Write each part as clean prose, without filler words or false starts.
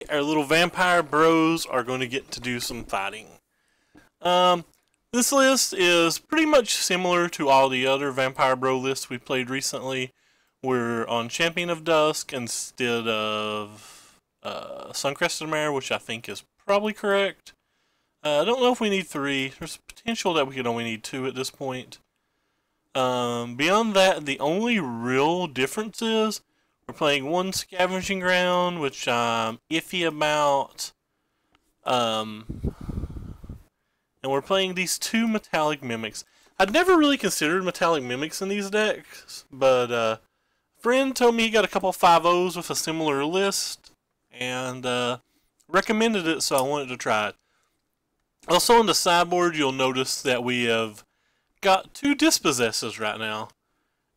our little vampire bros are going to get to do some fighting. This list is pretty much similar to all the other Vampire Bro lists we played recently. We're on Champion of Dusk instead of Suncrested Mare, which I think is probably correct. I don't know if we need 3. There's potential that we could only need 2 at this point. Beyond that, the only real difference is we're playing 1 Scavenging Ground, which I'm iffy about. And we're playing these 2 Metallic Mimics. I'd never really considered Metallic Mimics in these decks, but a friend told me he got a couple 5-0s with a similar list, and recommended it, so I wanted to try it. Also on the sideboard, you'll notice that we have got 2 Dispossesses right now,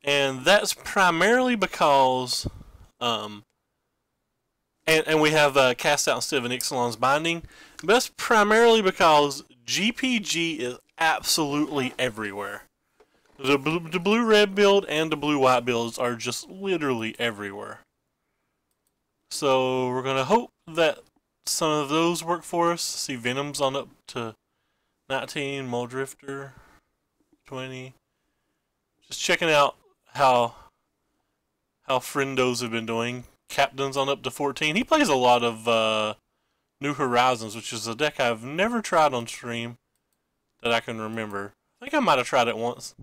and that's primarily because, and we have Cast Out instead of an Ixalan's Binding, but that's primarily because GPG is absolutely everywhere. The blue-red build and the blue-white builds are just literally everywhere. So we're going to hope that some of those work for us. See, Venom's on up to 19, Muldrifter 20. Just checking out how friendos have been doing. Captain's on up to 14. He plays a lot of New Horizons, which is a deck I've never tried on stream that I can remember. I think I might have tried it once,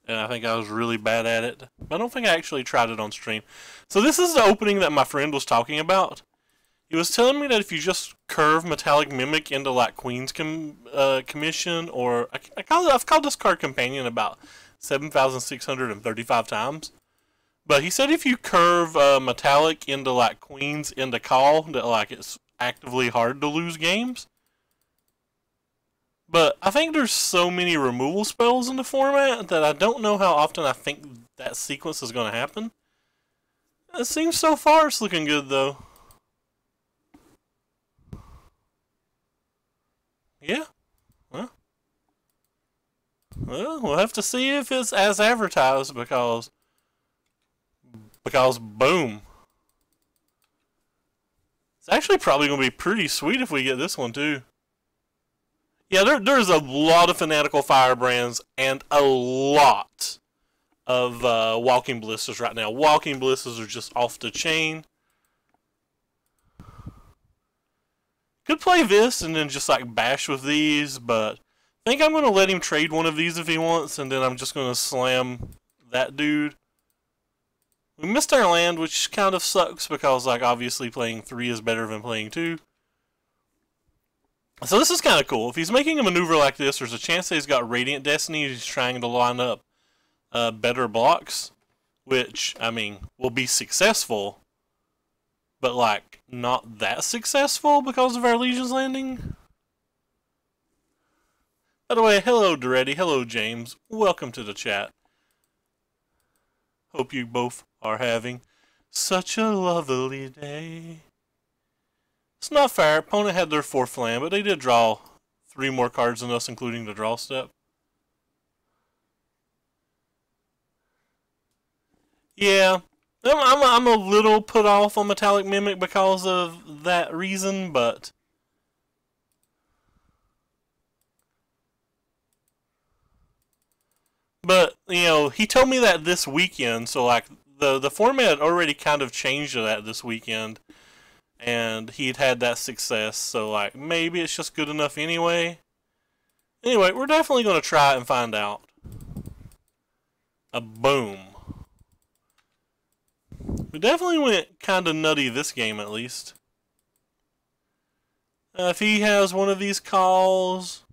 and I think I was really bad at it. But I don't think I actually tried it on stream. So this is the opening that my friend was talking about. He was telling me that if you just curve Metallic Mimic into like Queen's Commission, or I've called this card Companion about 7,635 times. But he said if you curve Metallic into like Queens into Call, that like it's actively hard to lose games. But I think there's so many removal spells in the format that I don't know how often I think that sequence is going to happen. It seems so far it's looking good though. Yeah. Well, we'll have to see if it's as advertised because boom. It's actually probably going to be pretty sweet if we get this one too. Yeah, there's a lot of Fanatical Firebrands and a lot of Walking Blisters right now. Walking Blisters are just off the chain. Could play this and then just like bash with these, but I think I'm going to let him trade one of these if he wants, and then I'm just going to slam that dude. We missed our land, which kind of sucks because, like, obviously playing 3 is better than playing 2. So this is kind of cool. If he's making a maneuver like this, there's a chance that he's got Radiant Destiny. He's trying to line up better blocks, which, I mean, will be successful, but, like, not that successful because of our Legion's Landing. By the way, hello, Duretti. Hello, James. Welcome to the chat. Hope you both are having such a lovely day. It's not fair. Opponent had their 4th land, but they did draw 3 more cards than us, including the draw step. Yeah, I'm a little put off on Metallic Mimic because of that reason, but you know, he told me that this weekend, so like the format had already kind of changed to that this weekend, and he'd had that success, so like maybe it's just good enough anyway. Anyway, we're definitely going to try and find out. A boom. We definitely went kind of nutty this game, at least. If he has one of these calls,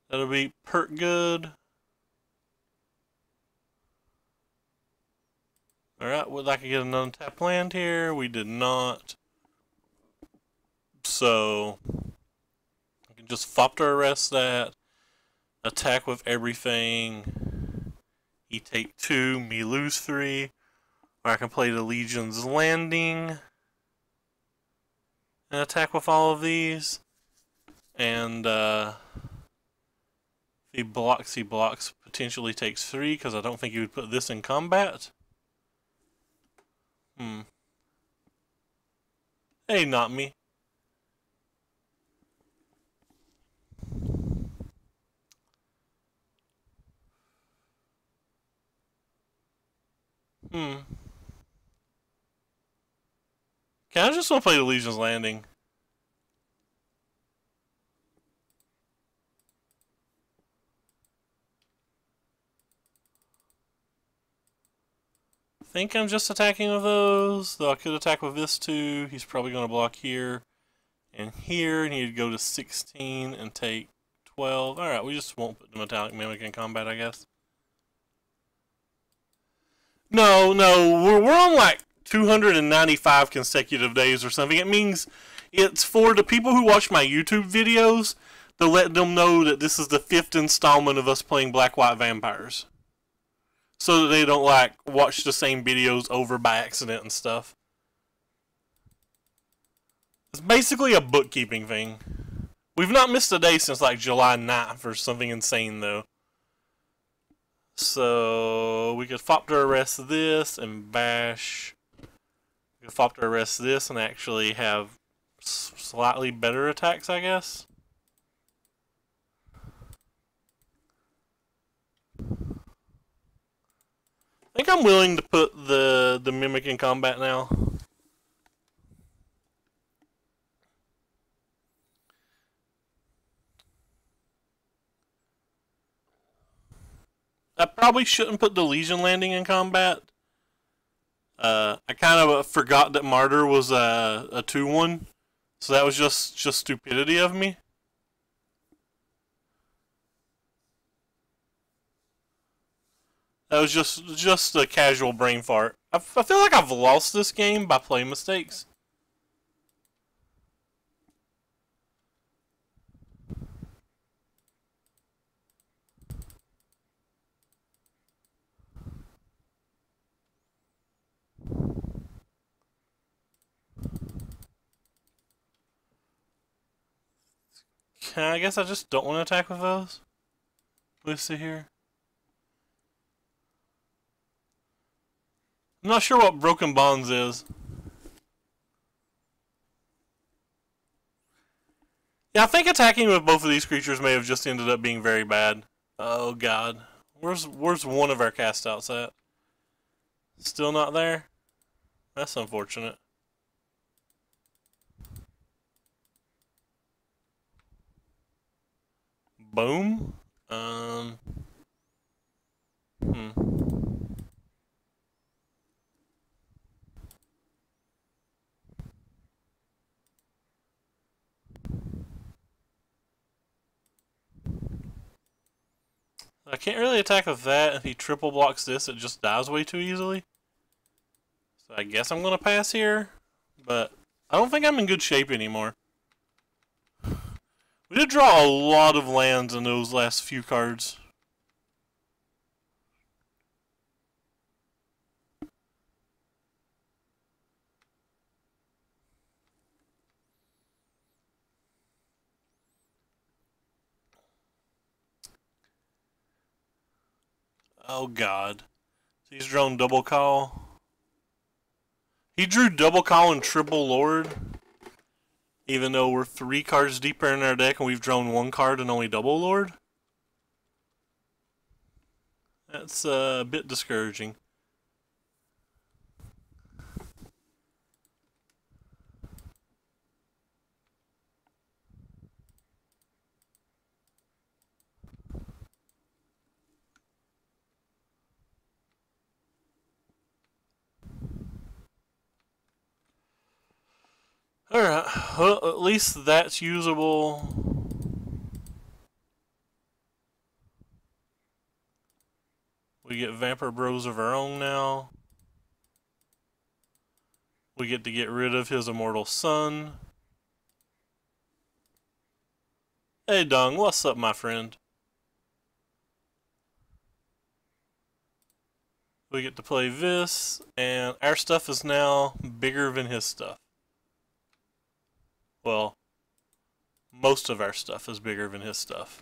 that'll be pert good. Alright, would like to get an untapped land here. We did not. So, I can just flop to arrest that. Attack with everything. He take 2, me lose 3. Or I can play the Legion's Landing. And attack with all of these. And, if he blocks, potentially takes 3, because I don't think he would put this in combat. Hey, not me. Hmm. Okay, I just want to play the Legion's Landing. I think I'm just attacking with those, though I could attack with this too. He's probably going to block here and here, and he'd go to 16 and take 12. Alright, we just won't put the Metallic Mimic in combat, I guess. No, we're on like 295 consecutive days or something. It means it's for the people who watch my YouTube videos to let them know that this is the 5th installment of us playing Black White Vampires. So that they don't like watch the same videos over by accident and stuff. It's basically a bookkeeping thing. We've not missed a day since like July 9th or something insane though. So we could FOP to arrest this and bash. We could FOP to arrest this and actually have slightly better attacks, I guess. I think I'm willing to put the Mimic in combat now. I probably shouldn't put the Legion Landing in combat. I kind of forgot that Martyr was a 2-1, so that was just stupidity of me. That was just a casual brain fart. I feel like I've lost this game by play mistakes. I guess I just don't want to attack with those. Let's see here. I'm not sure what Broken Bonds is. Yeah, I think attacking with both of these creatures may have just ended up being very bad. Oh god. Where's one of our cast outs at? Still not there? That's unfortunate. Boom. I can't really attack with that. If he triple blocks this, it just dies way too easily. So I guess I'm going to pass here. But I don't think I'm in good shape anymore. We did draw a lot of lands in those last few cards. Oh god. He's drawn double call. He drew double call and triple lord. Even though we're 3 cards deeper in our deck and we've drawn 1 card and only double lord. That's a bit discouraging. Alright, well, at least that's usable. We get Vampire Bros of our own now. We get to get rid of his immortal son. Hey Dung, what's up my friend? We get to play this, and our stuff is now bigger than his stuff. Well, most of our stuff is bigger than his stuff.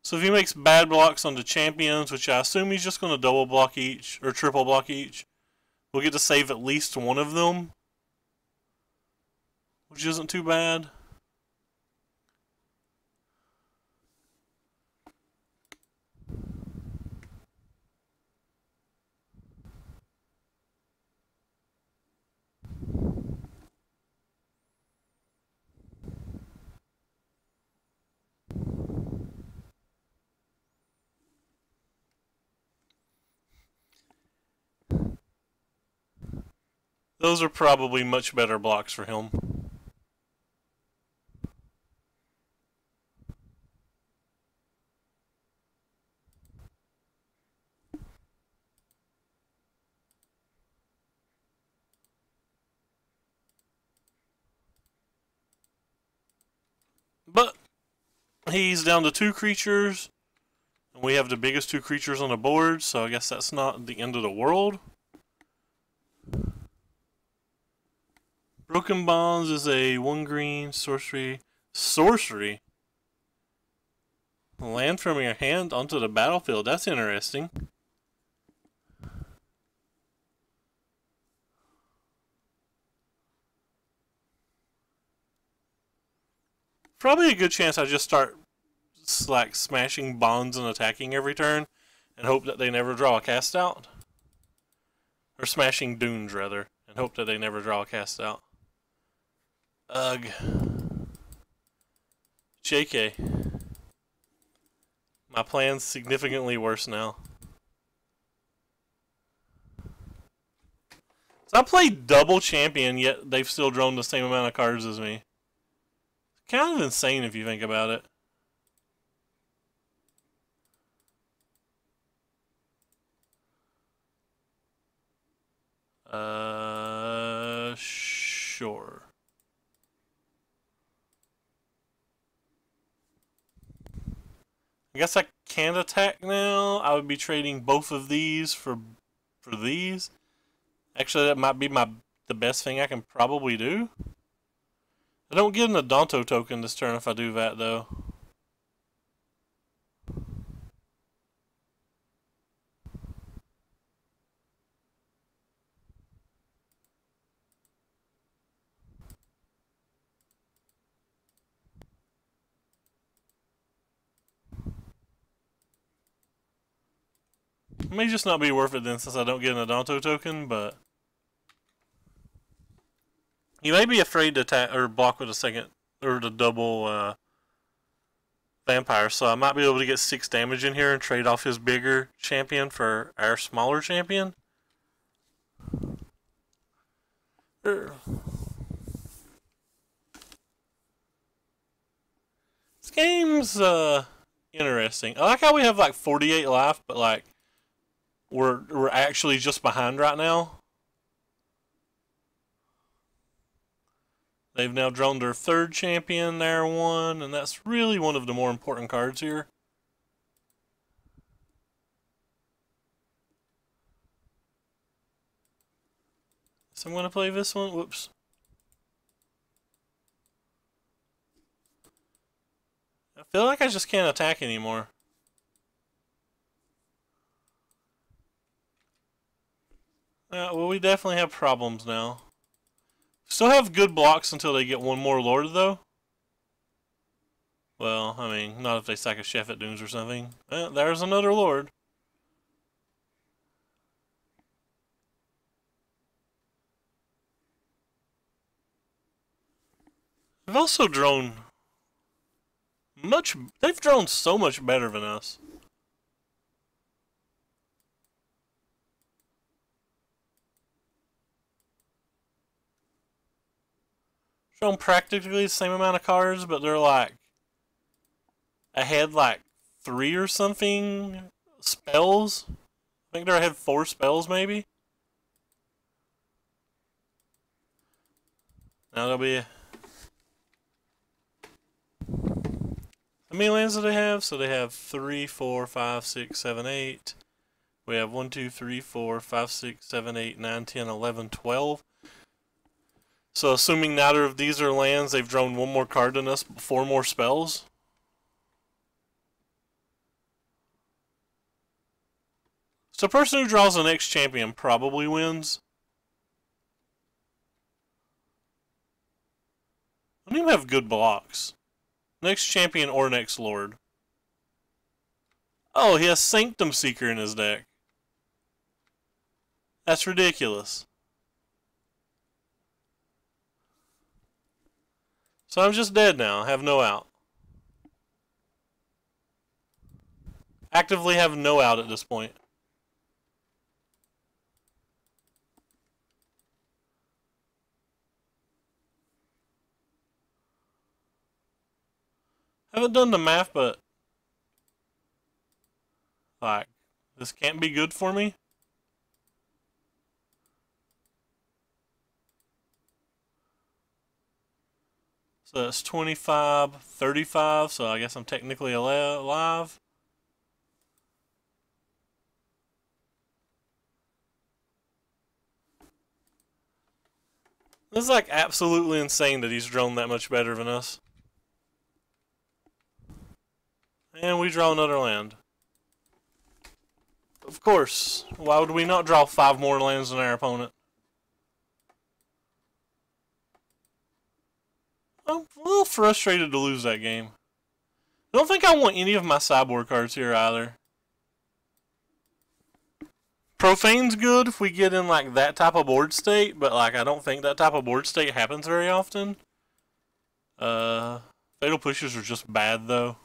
So if he makes bad blocks onto champions, which I assume he's just going to double block each, or triple block each, we'll get to save at least one of them, which isn't too bad. Those are probably much better blocks for him. But he's down to 2 creatures, and we have the biggest 2 creatures on the board, so I guess that's not the end of the world. Broken Bonds is a 1 green sorcery. Sorcery? Land from your hand onto the battlefield. That's interesting. Probably a good chance I just start like smashing bonds and attacking every turn and hope that they never draw a cast out. Or smashing dunes rather, and hope that they never draw a cast out. Ugh. JK. My plan's significantly worse now. So I played double champion, yet they've still drawn the same amount of cards as me. It's kind of insane if you think about it. Sure. I guess I can't attack now. I would be trading both of these for these. Actually, that might be the best thing I can probably do. I don't get an Adonto token this turn if I do that, though. It may just not be worth it then since I don't get an Adonto token, but... You may be afraid to attack or block with a second, or the double vampire, so I might be able to get 6 damage in here and trade off his bigger champion for our smaller champion. This game's interesting. I like how we have like 48 life, but like we're actually just behind right now. They've now drawn their 3rd champion, their 1, and that's really one of the more important cards here. So I'm going to play this one. Whoops. I feel like I just can't attack anymore. Well, we definitely have problems now. Still have good blocks until they get 1 more Lord, though. Well, I mean, not if they sack a Chef at Dunes or something. There's another Lord. They've also drawn they've drawn so much better than us. Drawn practically the same amount of cards, but they're like ahead like 3 or something spells. I think they're ahead 4 spells maybe. Now there'll be how many lands do they have? So they have 3, 4, 5, 6, 7, 8. We have 1, 2, 3, 4, 5, 6, 7, 8, 9, 10, 11, 12. So assuming neither of these are lands, they've drawn 1 more card than us, 4 more spells. So the person who draws the next champion probably wins. I don't even have good blocks. Next champion or next lord. Oh, he has Sanctum Seeker in his deck. That's ridiculous. So I'm just dead now. I have no out. Actively have no out at this point. Haven't done the math, but like, this can't be good for me. So that's 25, 35, so I guess I'm technically alive. This is like absolutely insane that he's drawn that much better than us. And we draw another land. Of course. Why would we not draw 5 more lands than our opponent? I'm a little frustrated to lose that game. I don't think I want any of my sideboard cards here either. Profane's good if we get in like that type of board state, but like I don't think that type of board state happens very often. Fatal Pushes are just bad though.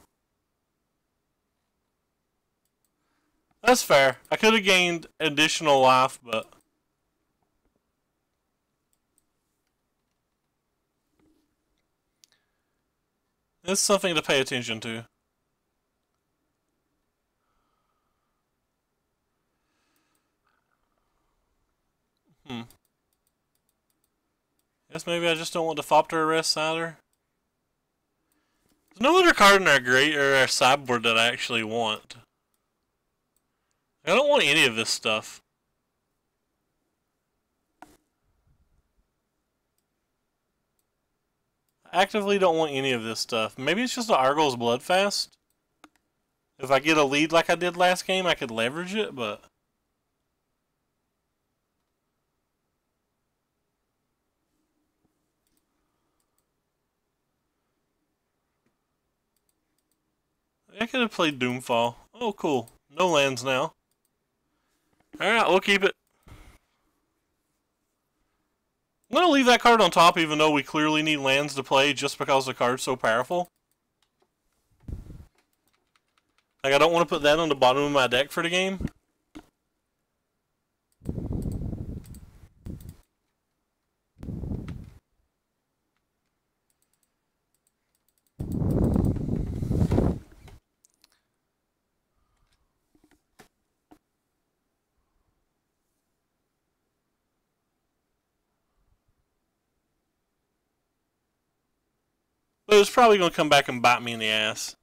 That's fair. I could have gained additional life, but it's something to pay attention to. Guess maybe I just don't want the Thopter Arrest either. There's no other card in our our sideboard that I actually want. I don't want any of this stuff. I actively don't want any of this stuff. Maybe it's just the Argos Bloodfast. If I get a lead like I did last game, I could leverage it, but I could have played Doomfall. Oh, cool. No lands now. Alright, we'll keep it. I'm going to leave that card on top even though we clearly need lands to play just because the card's so powerful. Like, I don't want to put that on the bottom of my deck for the game. But it's probably going to come back and bite me in the ass.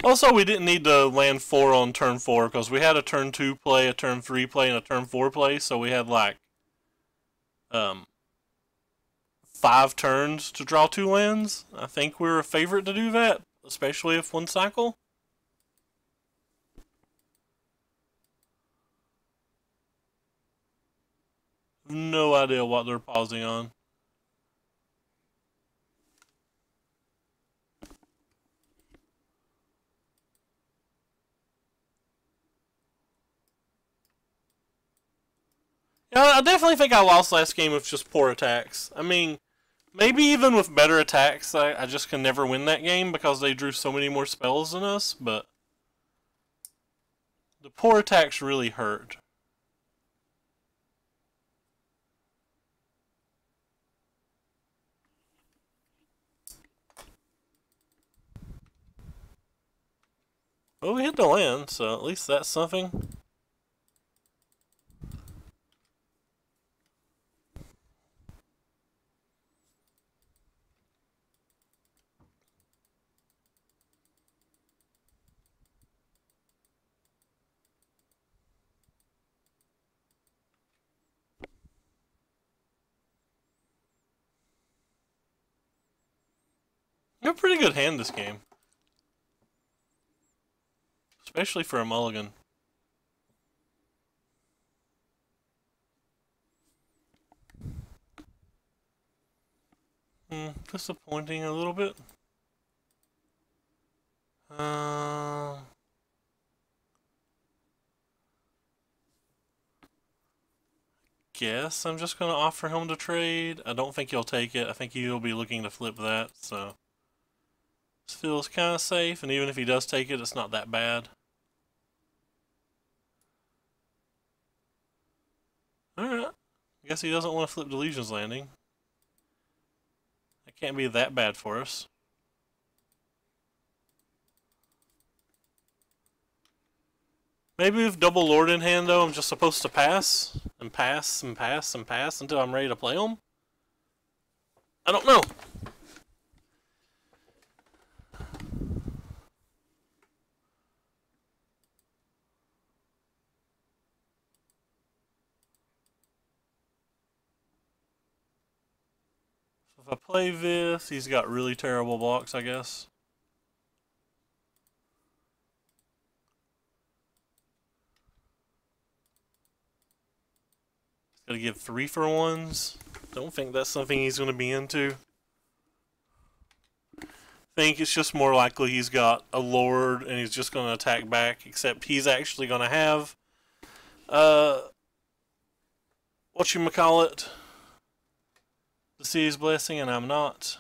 Also, we didn't need to land 4 on turn 4 because we had a turn 2 play, a turn 3 play, and a turn 4 play, so we had like 5 turns to draw 2 lands. I think we were a favorite to do that, especially if one cycle. No idea what they're pausing on. Yeah, I definitely think I lost last game with just poor attacks. I mean, maybe even with better attacks, I just can never win that game because they drew so many more spells than us, but the poor attacks really hurt. Well, we hit the land, so at least that's something. You have a pretty good hand this game. especially for a mulligan. Disappointing a little bit. Guess I'm just going to offer him to trade. I don't think he'll take it. I think he'll be looking to flip that, so this feels kind of safe, and even if he does take it, it's not that bad. Alright. I guess he doesn't want to flip Delusion's Landing. That can't be that bad for us. Maybe with double Lord in hand, though, I'm just supposed to pass, and pass, and pass, and pass until I'm ready to play them? I don't know. So if I play this, he's got really terrible blocks, I guess. Gotta give 3-for-1s. Don't think that's something he's going to be into. Think it's just more likely he's got a Lord and he's just going to attack back, except he's actually going to have whatchamacallit, the City's Blessing, and I'm not.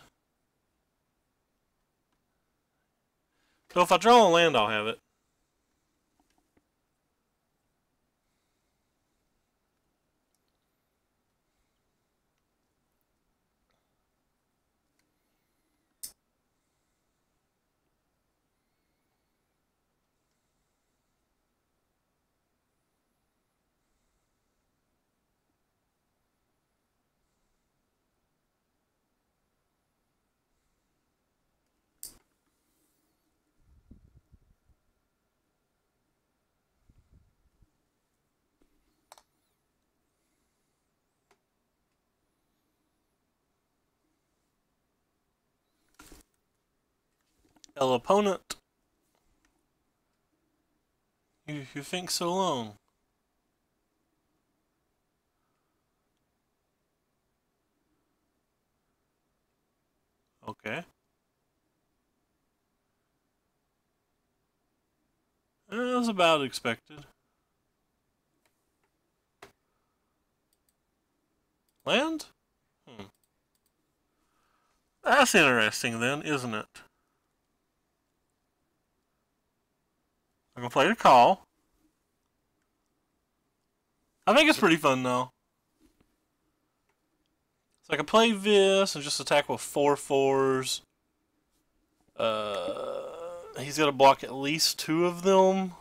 So if I draw a land, I'll have it. Hello, opponent. You think so long? Okay. It was about expected. Land? That's interesting then, isn't it? I'm gonna play the call. I think it's pretty fun though. So I can play this and just attack with 4/4s. He's got to block at least 2 of them.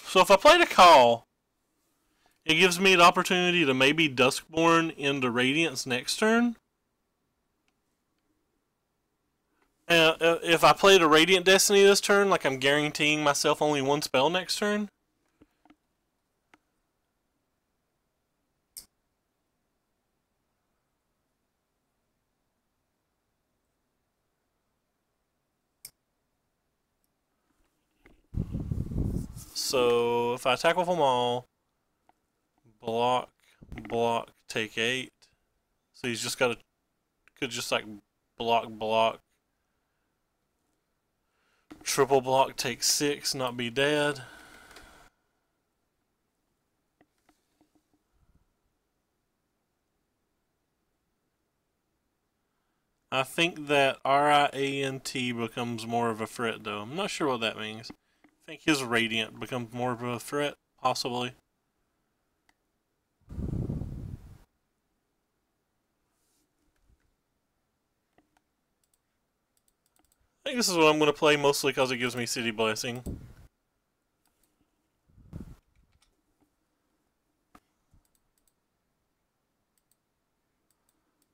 So if I play the call, it gives me an opportunity to maybe Duskborn into Radiance next turn. If I played a Radiant Destiny this turn, like I'm guaranteeing myself only 1 spell next turn. So if I attack with them all, block, block, take 8. So he's just got to, could just like block, block, triple block, take 6, not be dead. I think that RIANT becomes more of a threat though. I'm not sure what that means. I think his Radiant becomes more of a threat, possibly. I think this is what I'm going to play mostly because it gives me City Blessing.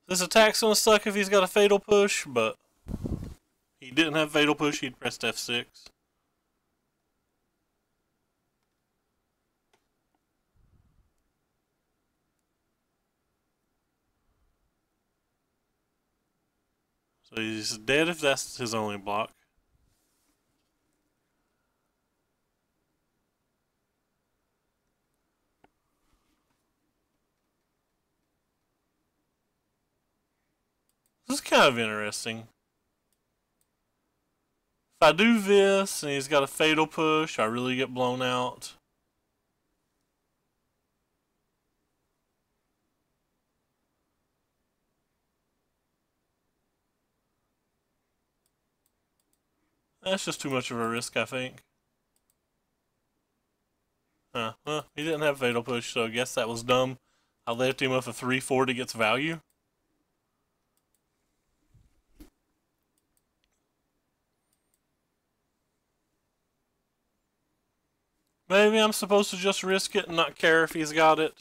This attack's going to suck if he's got a Fatal Push, but he didn't have Fatal Push, he'd pressed F6. So he's dead if that's his only block. This is kind of interesting. If I do this and he's got a fatal push, I really get blown out. That's just too much of a risk, I think. Well, he didn't have fatal push, so I guess that was dumb. I left him with a 3-4 to get value. Maybe I'm supposed to just risk it and not care if he's got it.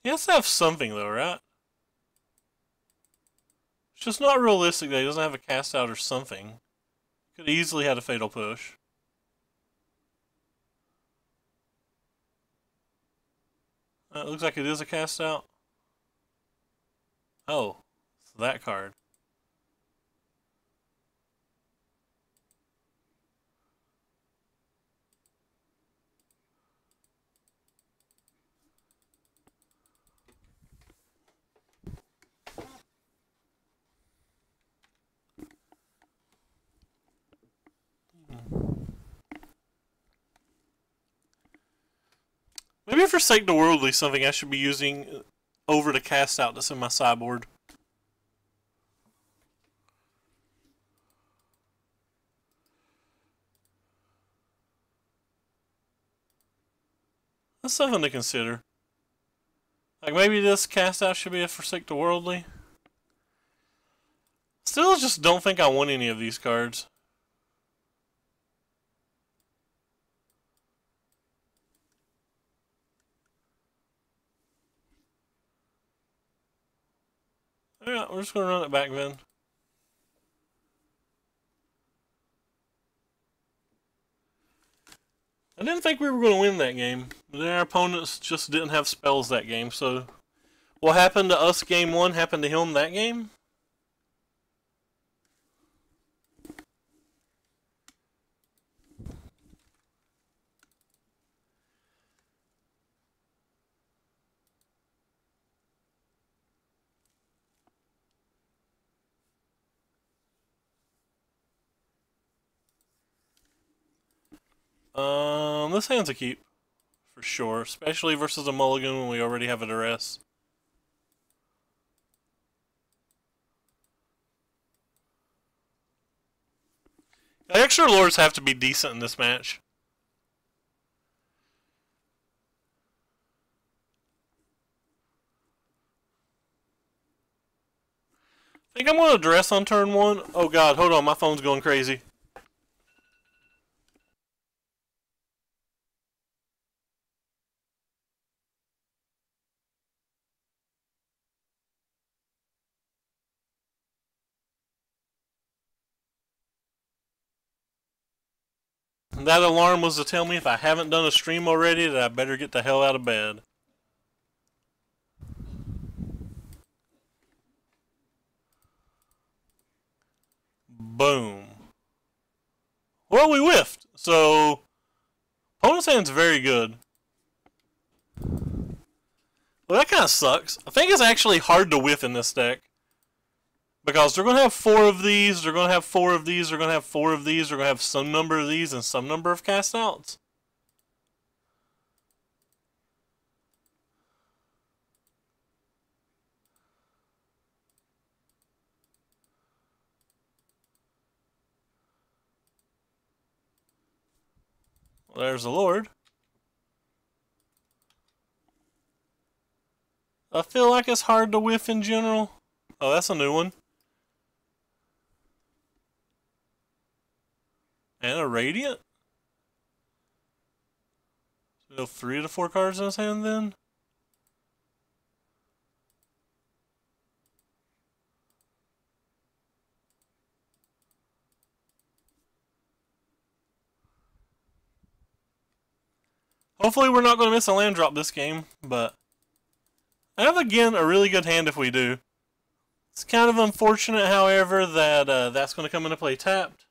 He has to have something though, right? It's just not realistic that he doesn't have a cast out or something. Could easily had a fatal push. It looks like it is a cast out. Oh, it's that card. Maybe Forsake the Worldly something I should be using over to cast out that's in my sideboard. That's something to consider. Like maybe this cast out should be a Forsake the Worldly. Still just don't think I want any of these cards. Yeah, we're just gonna run it back then. I didn't think we were going to win that game, but our opponents just didn't have spells that game, so what happened to us game 1 happened to him that game? This hand's a keep, for sure, especially versus a mulligan when we already have a duress. The extra lords have to be decent in this match. I think I'm going to duress on turn 1. Oh god, hold on, my phone's going crazy. That alarm was to tell me if I haven't done a stream already that I better get the hell out of bed. Boom. Well, we whiffed, so opponent's hand's very good. Well, that kind of sucks. I think it's actually hard to whiff in this deck. Because they're going to have 4 of these, they're going to have 4 of these, they're going to have 4 of these, they're going to have some number of these, and some number of cast outs. Well, there's the Lord. I feel like it's hard to whiff in general. Oh, that's a new one. And a Radiant? So 3 to 4 cards in his hand then? Hopefully we're not going to miss a land drop this game, but I have, again, a really good hand if we do. It's kind of unfortunate, however, that that's going to come into play tapped.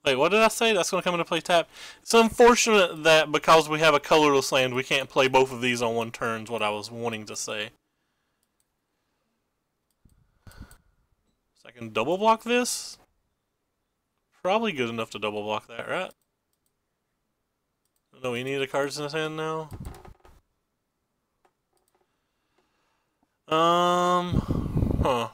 Wait, what did I say? That's going to come into play tapped? It's unfortunate that because we have a colorless land, we can't play both of these on one turn, is what I was wanting to say. So I can double block this? Probably good enough to double block that, right? No, we need a cards in his hand now. Huh.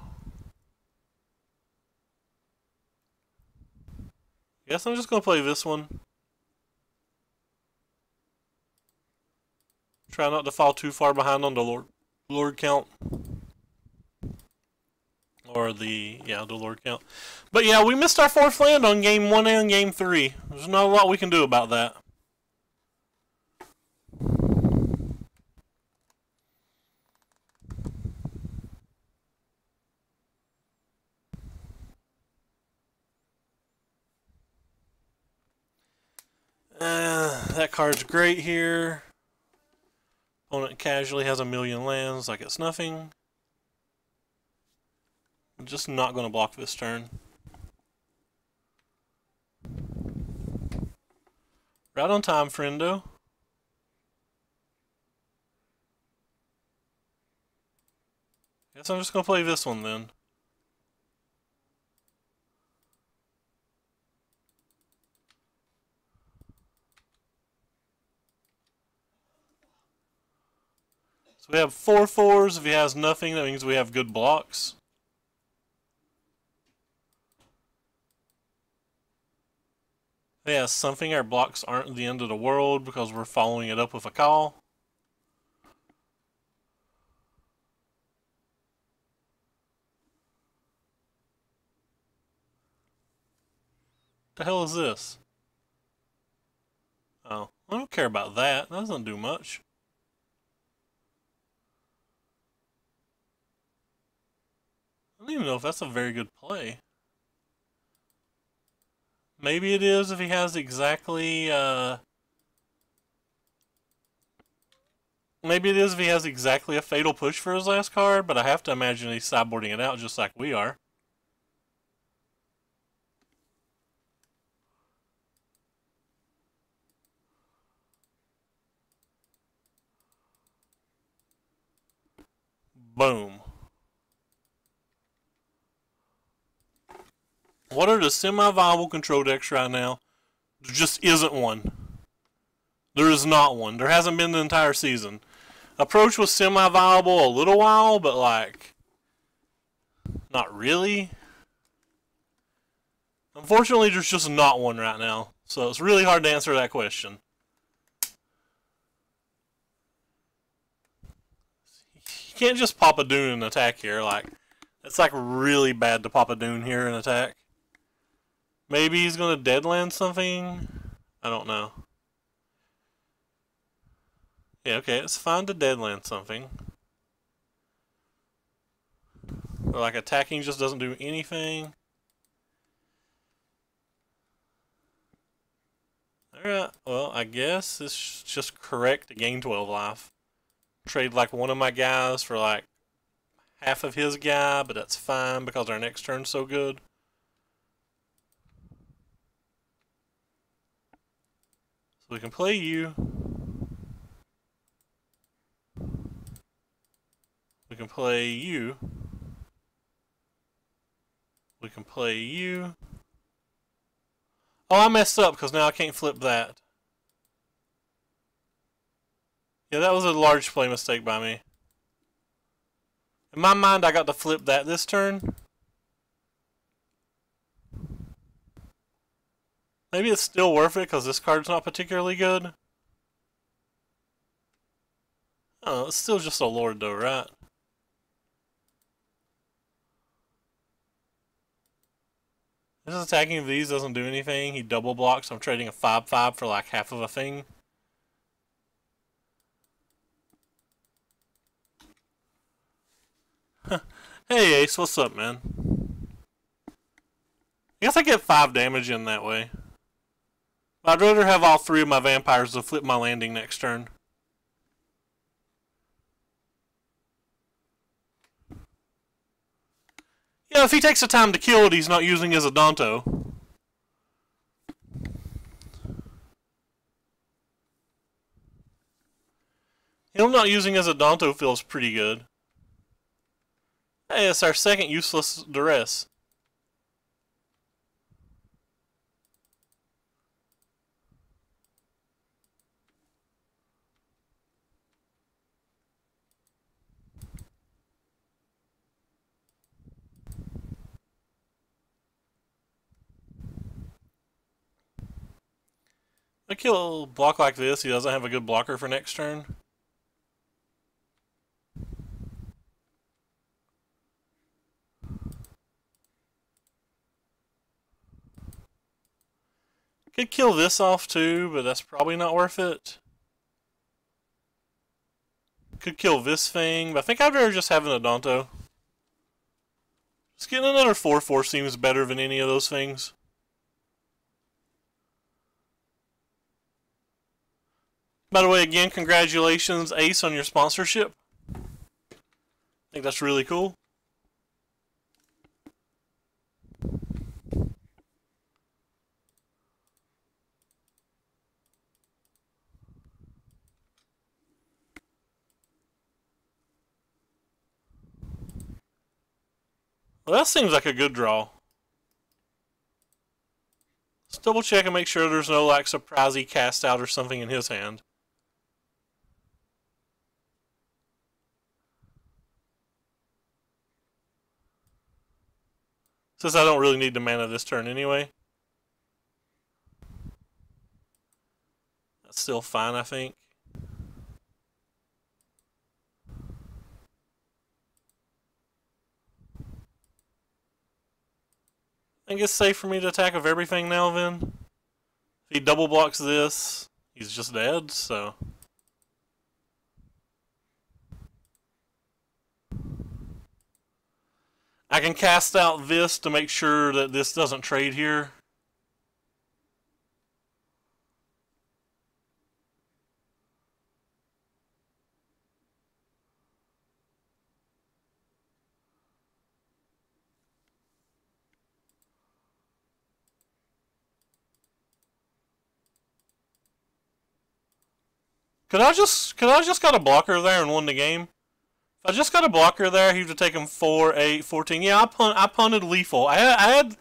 Guess I'm just gonna play this one. Try not to fall too far behind on the Lord count. Or the Lord count. But yeah, we missed our 4th land on game 1 and game 3. There's not a lot we can do about that. That card's great here. Opponent casually has a million lands like it's nothing. I'm just not going to block this turn. Right on time, friendo. Guess I'm just going to play this one then. So we have 4 4s. If he has nothing, that means we have good blocks. If he has something, our blocks aren't the end of the world because we're following it up with a call. What the hell is this? Oh, I don't care about that. That doesn't do much. I don't even know if that's a very good play. Maybe it is if he has exactly, maybe it is if he has exactly a Fatal Push for his last card, but I have to imagine he's sideboarding it out just like we are. Boom. What are the semi-viable control decks right now? There just isn't one. There is not one. There hasn't been the entire season. Approach was semi-viable a little while, but like, not really. Unfortunately, there's just not one right now. So it's really hard to answer that question. You can't just pop a Dune and attack here. Like, it's like really bad to pop a Dune here and attack. Maybe he's going to deadland something? I don't know. Yeah, okay, it's fine to deadland something. Or like attacking just doesn't do anything. Alright, well, I guess it's just correct to gain 12 life. Trade like one of my guys for like half of his guy, but that's fine because our next turn's so good. So we can play you. We can play you. We can play you. Oh, I messed up because now I can't flip that. Yeah, that was a large play mistake by me. In my mind, I got to flip that this turn. Maybe it's still worth it because this card's not particularly good. Oh, it's still just a Lord though, right? Just attacking these doesn't do anything. He double blocks. I'm trading a 5/5 for like half of a thing. Hey Ace, what's up, man? I guess I get 5 damage in that way. I'd rather have all 3 of my vampires to flip my landing next turn. Yeah, if he takes the time to kill it, he's not using his Adonto. Him not using his Adonto feels pretty good. Hey, it's our second useless duress. I kill a block like this, he doesn't have a good blocker for next turn. Could kill this off too, but that's probably not worth it. Could kill this thing, but I think I'd rather just have an Adonto. Just getting another 4/4 seems better than any of those things. By the way, again, congratulations, Ace, on your sponsorship. I think that's really cool. Well, that seems like a good draw. Let's double check and make sure there's no like surprisey cast out or something in his hand. Since I don't really need the mana this turn anyway. That's still fine, I think. I think it's safe for me to attack with everything now then. If he double blocks this, he's just dead, so. I can cast out this to make sure that this doesn't trade here. Could I just got a blocker there and won the game? If I just got a blocker there, he would have taken 4, 8, 14. Yeah, I punted lethal. I had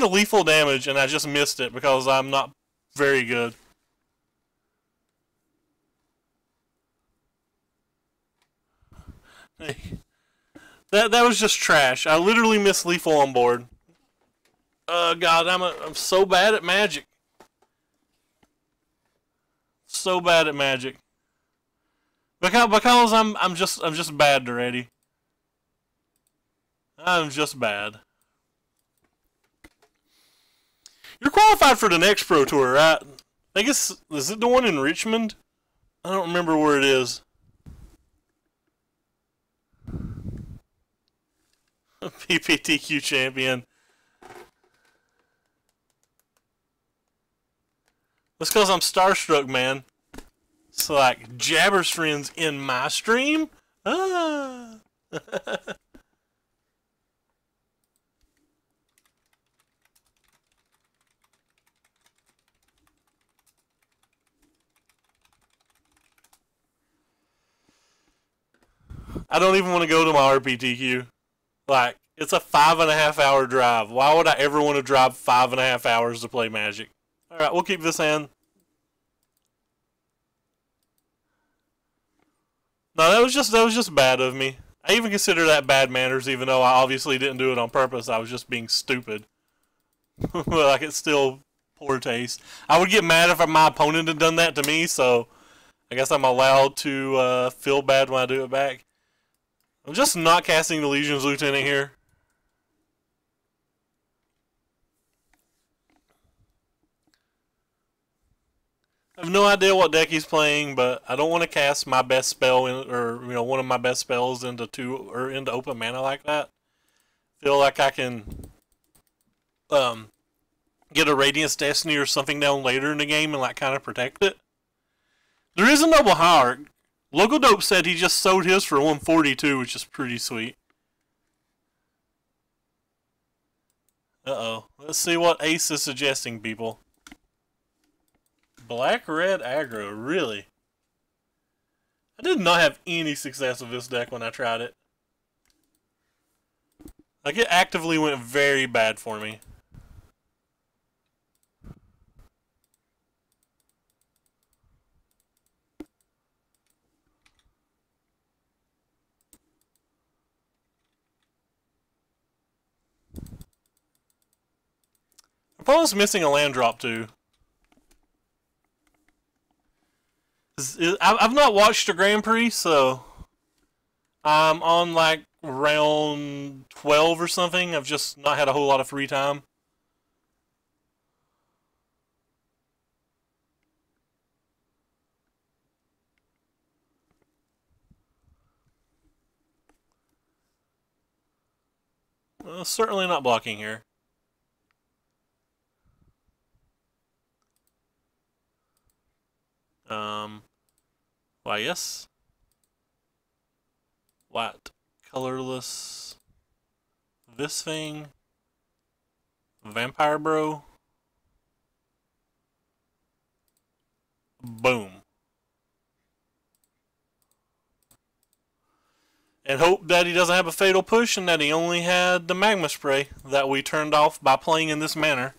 the lethal damage and I just missed it because I'm not very good. That was just trash. I literally missed lethal on board. God, I'm so bad at Magic. So bad at Magic. Because I'm just bad already. I'm just bad. You're qualified for the next Pro Tour, right? I guess, is it the one in Richmond? I don't remember where it is. PPTQ champion. That's because I'm starstruck, man. It's like, Jabber's friends in my stream? Ah. I don't even want to go to my RPTQ. Like, it's a 5.5 hour drive. Why would I ever want to drive 5.5 hours to play Magic? Alright, we'll keep this hand. No, that was just bad of me. I even consider that bad manners, even though I obviously didn't do it on purpose. I was just being stupid. But like, it's still poor taste. I would get mad if my opponent had done that to me, so I guess I'm allowed to feel bad when I do it back. I'm just not casting the Legion's Lieutenant here. I have no idea what deck he's playing, but I don't want to cast my best spell or one of my best spells into into open mana like that. Feel like I can get a Radiance Destiny or something down later in the game and like kind of protect it. There is a Noble Hierarch. Local Dope said he just sold his for 142, which is pretty sweet. Uh-oh. Let's see what Ace is suggesting, people. Black-red aggro, really? I did not have any success with this deck when I tried it. Like, it actively went very bad for me. Opponent's missing a land drop, too. I've not watched a Grand Prix, so I'm on like round 12 or something. I've just not had a whole lot of free time. Certainly not blocking here. Why, yes. White, colorless, this thing, Vampire Bro, boom. And hope that he doesn't have a fatal push and that he only had the magma spray that we turned off by playing in this manner.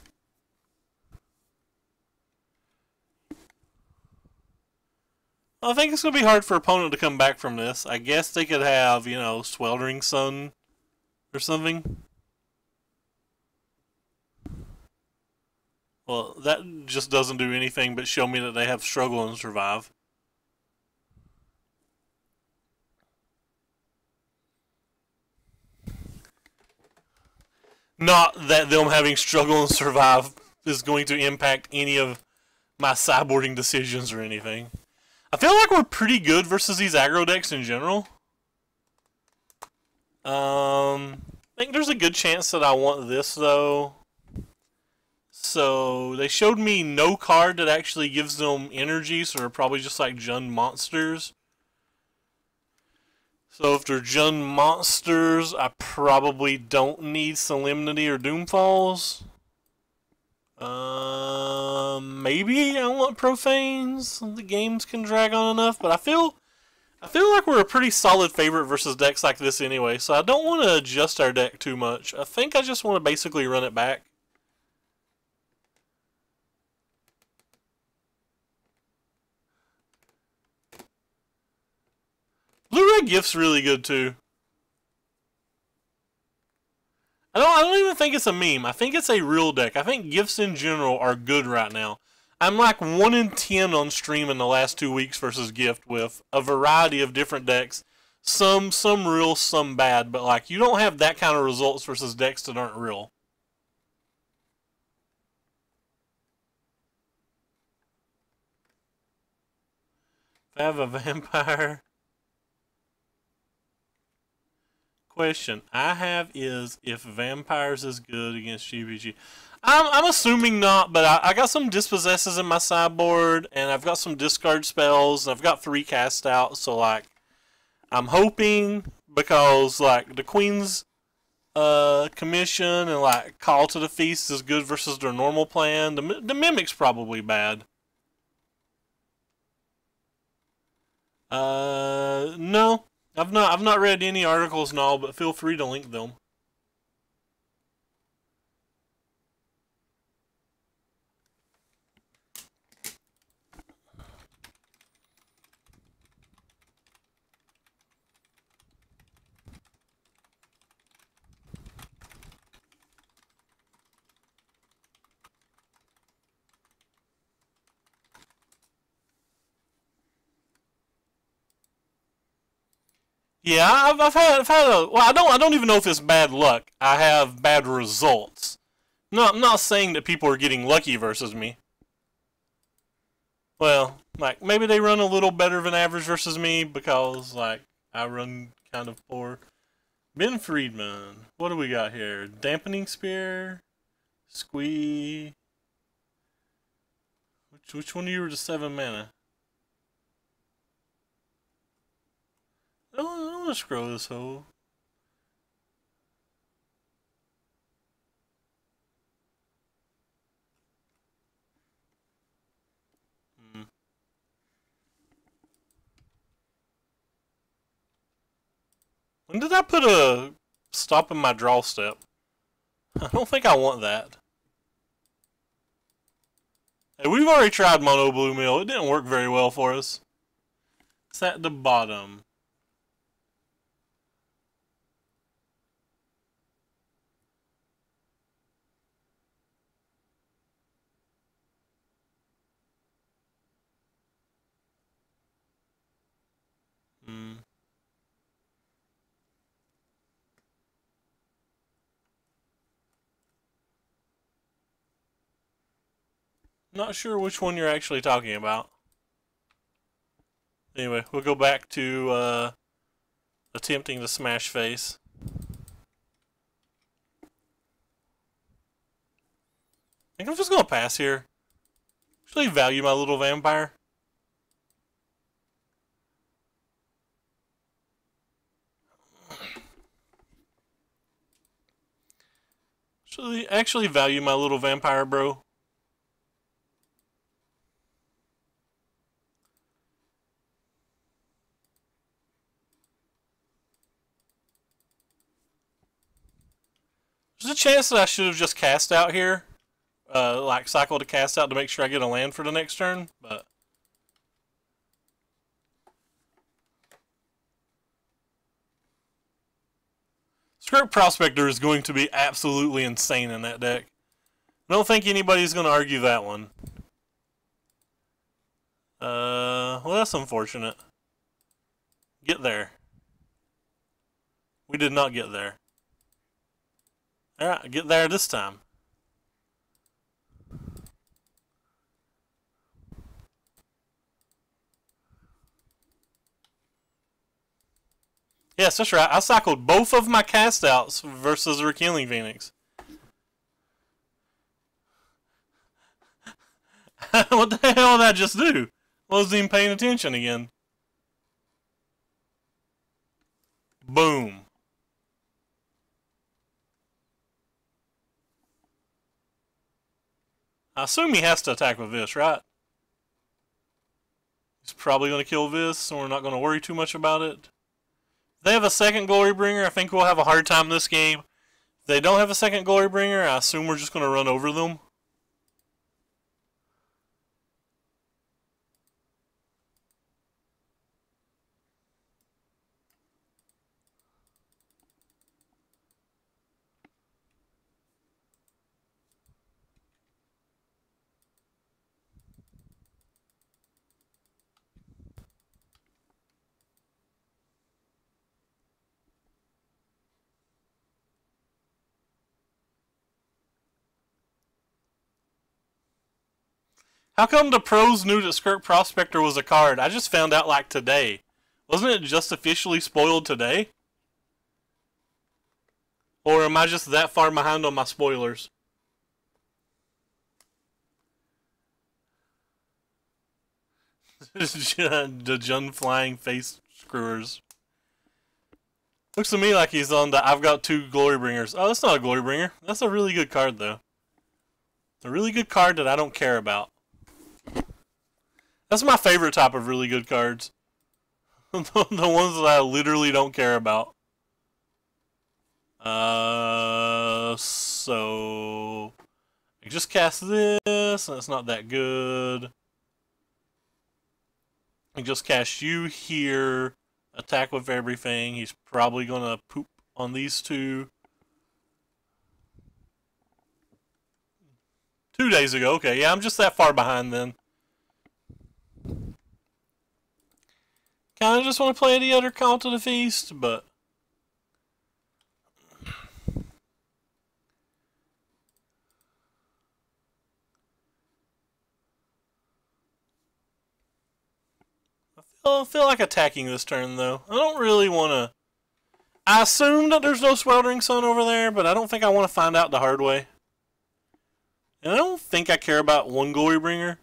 I think it's going to be hard for opponent to come back from this. I guess they could have, Sweltering Sun or something. Well, that just doesn't do anything but show me that they have struggle and survive. Not that them having struggle and survive is going to impact any of my sideboarding decisions or anything. I feel like we're pretty good versus these aggro decks in general. I think there's a good chance that I want this, though. So, they showed me no card that actually gives them energy, so they're probably just like Jund monsters. So if they're Jund monsters, I probably don't need Solemnity or Doomfalls. Maybe I want Profanes. The games can drag on enough, but I feel like we're a pretty solid favorite versus decks like this anyway, so I don't want to adjust our deck too much. I think I just want to basically run it back. Blue-red Gift's really good too. I don't even think it's a meme. I think it's a real deck. I think gifts in general are good right now. I'm like 1 in 10 on stream in the last 2 weeks versus gift with a variety of different decks. Some real, some bad, but like you don't have that kind of results versus decks that aren't real. If I have a vampire. Question I have is if vampires is good against GBG. I'm assuming not, but I got some dispossesses in my sideboard, and I've got some discard spells, and I've got 3 cast out, so like I'm hoping, because like the Queen's Commission and like Call to the Feast is good versus their normal plan. The Mimic's probably bad. No. I've not read any articles and all, but feel free to link them. Yeah, I've had a, well, I don't even know if it's bad luck. I have bad results. No, I'm not saying that people are getting lucky versus me. Well, like, maybe they run a little better than average versus me because, like, I run kind of poor. Ben Friedman. What do we got here? Dampening Spear. Squee. Which one of you were the 7 mana? I want to scroll this whole. When did I put a stop in my draw step? I don't think I want that. Hey, we've already tried Mono Blue Mill. It didn't work very well for us. It's at the bottom. Hmm. Not sure which one you're actually talking about. Anyway, we'll go back to attempting to smash face. I think I'm just gonna pass here. Actually value my little vampire. Actually value my little vampire, bro. There's a chance that I should have just cast out here. Like cycle to cast out to make sure I get a land for the next turn, but Skirk Prospector is going to be absolutely insane in that deck. I don't think anybody's going to argue that one. Well, that's unfortunate. Get there. We did not get there. Alright, get there this time. Yes, that's right. I cycled both of my cast outs versus the Rekeeling Phoenix. What the hell did I just do? Wasn't even paying attention again. Boom. I assume he has to attack with this, right? He's probably going to kill this, so we're not going to worry too much about it. If they have a second Glorybringer, I think we'll have a hard time this game. If they don't have a second Glorybringer, I assume we're just going to run over them. How come the pros knew that Skirk Prospector was a card? I just found out like today. Wasn't it just officially spoiled today? Or am I just that far behind on my spoilers? The Jun Flying Face Screwers. Looks to me like he's on the I've got 2 Glorybringers. Oh, that's not a Glorybringer. That's a really good card, though. A really good card that I don't care about. That's my favorite type of really good cards. The ones that I literally don't care about. So I just cast this, and it's not that good. I just cast you here. Attack with everything. He's probably gonna poop on these 2. 2 days ago. Okay, yeah, I'm just that far behind then. Kind of just want to play the other Call to the Feast, but I feel like attacking this turn, though. I don't really want to... I assume that there's no Sweltering Sun over there, but I don't think I want to find out the hard way. And I don't think I care about one Glorybringer.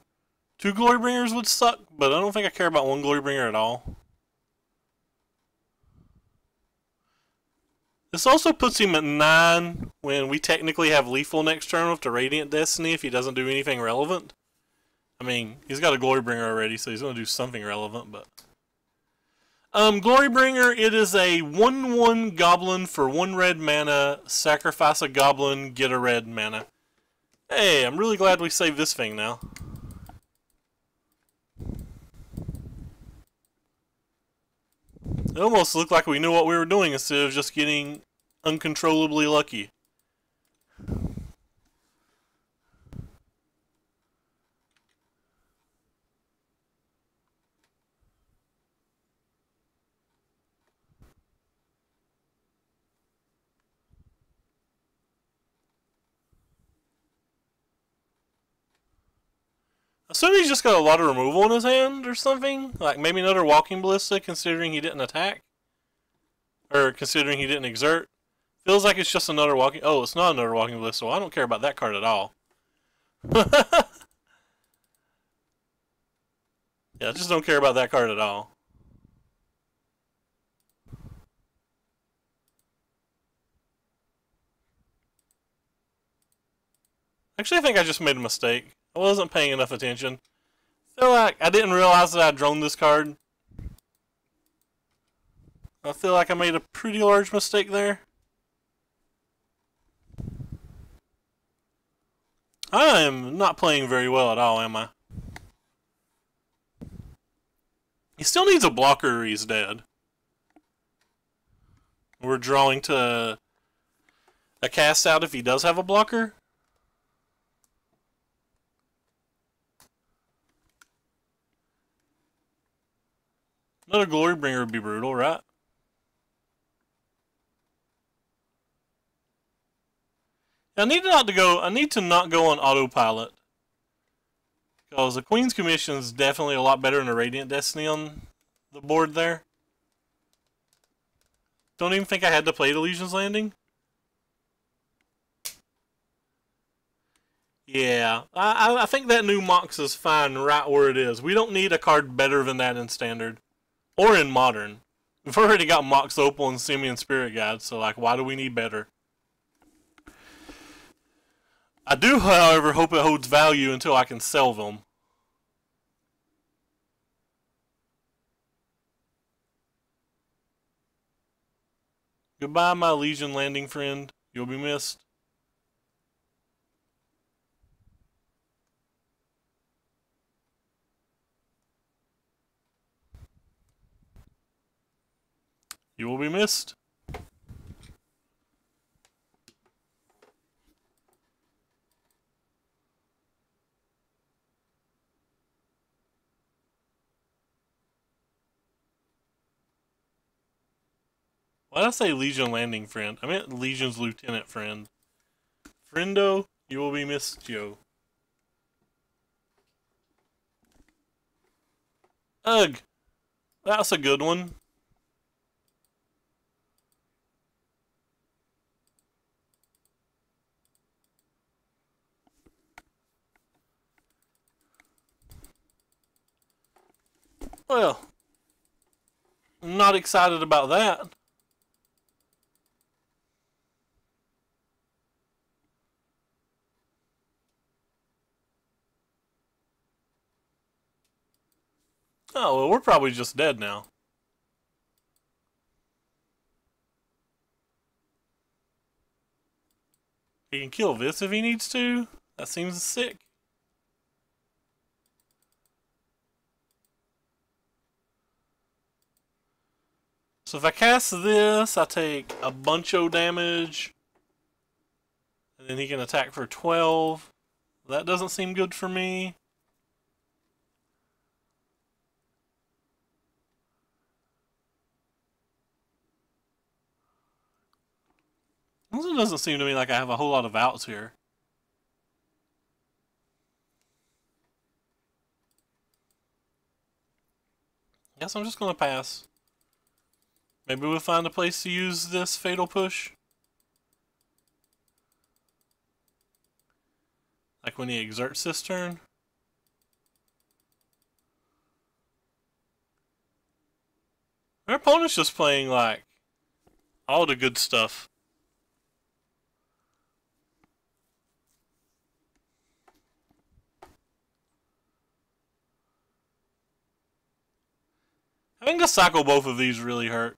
Two Glorybringers would suck, but I don't think I care about one Glorybringer at all. This also puts him at 9 when we technically have Lethal next turn with the Radiant Destiny if he doesn't do anything relevant. I mean, he's got a Glorybringer already, so he's going to do something relevant, but... Glorybringer, it is a 1/1 Goblin for 1 red mana, sacrifice a Goblin, get a red mana. Hey, I'm really glad we saved this thing now. It almost looked like we knew what we were doing instead of just getting uncontrollably lucky. Assume he's just got a lot of removal in his hand or something. Like maybe another Walking Ballista considering he didn't attack. Or considering he didn't exert. Feels like it's just another Walking... Oh, it's not another Walking Ballista. Well, I don't care about that card at all. Yeah, I just don't care about that card at all. Actually, I think I just made a mistake. I wasn't paying enough attention. I feel like I didn't realize that I droned this card. I feel like I made a pretty large mistake there. I am not playing very well at all, am I? He still needs a blocker or he's dead. We're drawing to a cast out if he does have a blocker. Another Glorybringer would be brutal, right? I need to not go on autopilot. Because the Queen's Commission is definitely a lot better than a Radiant Destiny on the board there. Don't even think I had to play the Legion's Landing. Yeah, I think that new Mox is fine right where it is. We don't need a card better than that in Standard. Or in Modern. We've already got Mox Opal and Simian Spirit Guide, so like, why do we need better? I do, however, hope it holds value until I can sell them. Goodbye, my Legion Landing friend. You'll be missed. You will be missed. Why did I say Legion Landing friend? I meant Legion's Lieutenant friend. Friendo, you will be missed, Joe. Ugh. That's a good one. Well, I'm not excited about that. Oh, well, we're probably just dead now. He can kill this if he needs to. That seems sick. So if I cast this, I take a bunch of damage. And then he can attack for 12. That doesn't seem good for me. It doesn't seem to me like I have a whole lot of outs here. Guess I'm just gonna pass. Maybe we'll find a place to use this fatal push. Like when he exerts this turn. Our opponent's just playing like all the good stuff. Having to cycle both of these really hurt.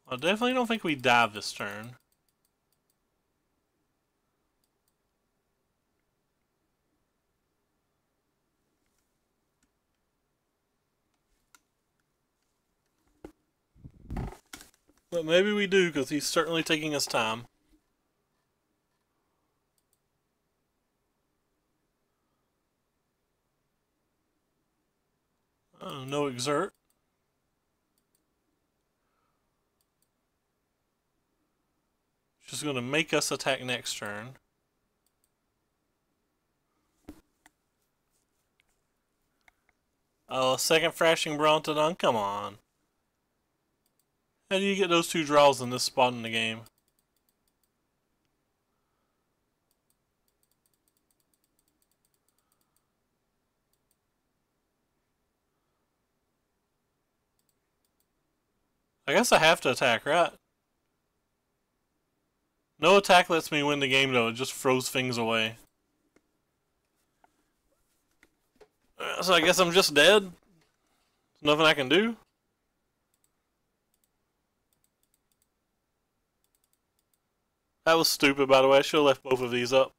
I definitely don't think we dive this turn. But maybe we do, because he's certainly taking his time. No exert. Just going to make us attack next turn. Oh, second Thrashing Brontodon, come on. How do you get those two draws in this spot in the game? I guess I have to attack, right? No attack lets me win the game, though. It just throws things away. So I guess I'm just dead. There's nothing I can do. That was stupid, by the way. I should have left both of these up.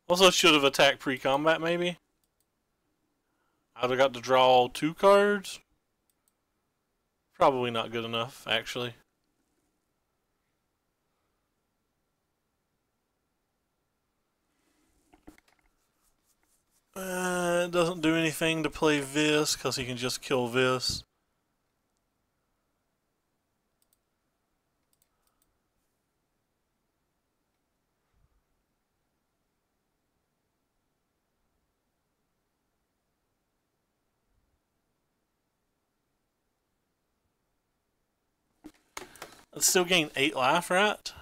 Also should have attacked pre-combat, maybe. I'd have got to draw 2 cards. Probably not good enough, actually. It doesn't do anything to play this, because he can just kill this. Let's still gain 8 life, right?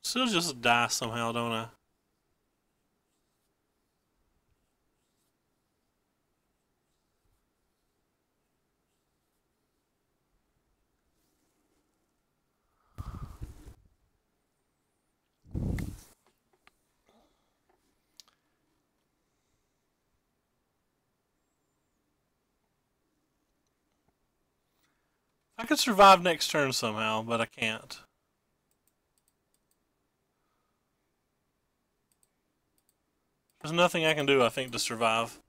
Still just die somehow, don't I? I could survive next turn somehow, but I can't. There's nothing I can do, I think, to survive.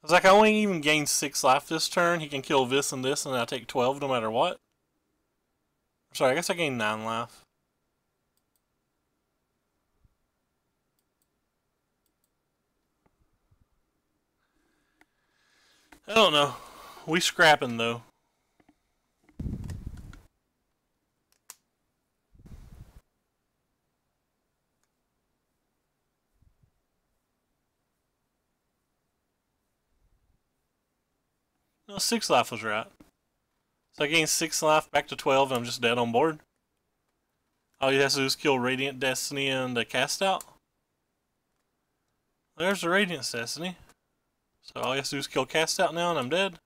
It's like I only even gain 6 life this turn. He can kill this, and I take 12 no matter what. Sorry, I guess I gain 9 life. I don't know. We scrapping, though. No, 6 life was right. So I gained 6 life back to 12, and I'm just dead on board. All he has to do is kill Radiant Destiny and cast out. There's the Radiant Destiny. So all he has to do is kill cast out now, and I'm dead.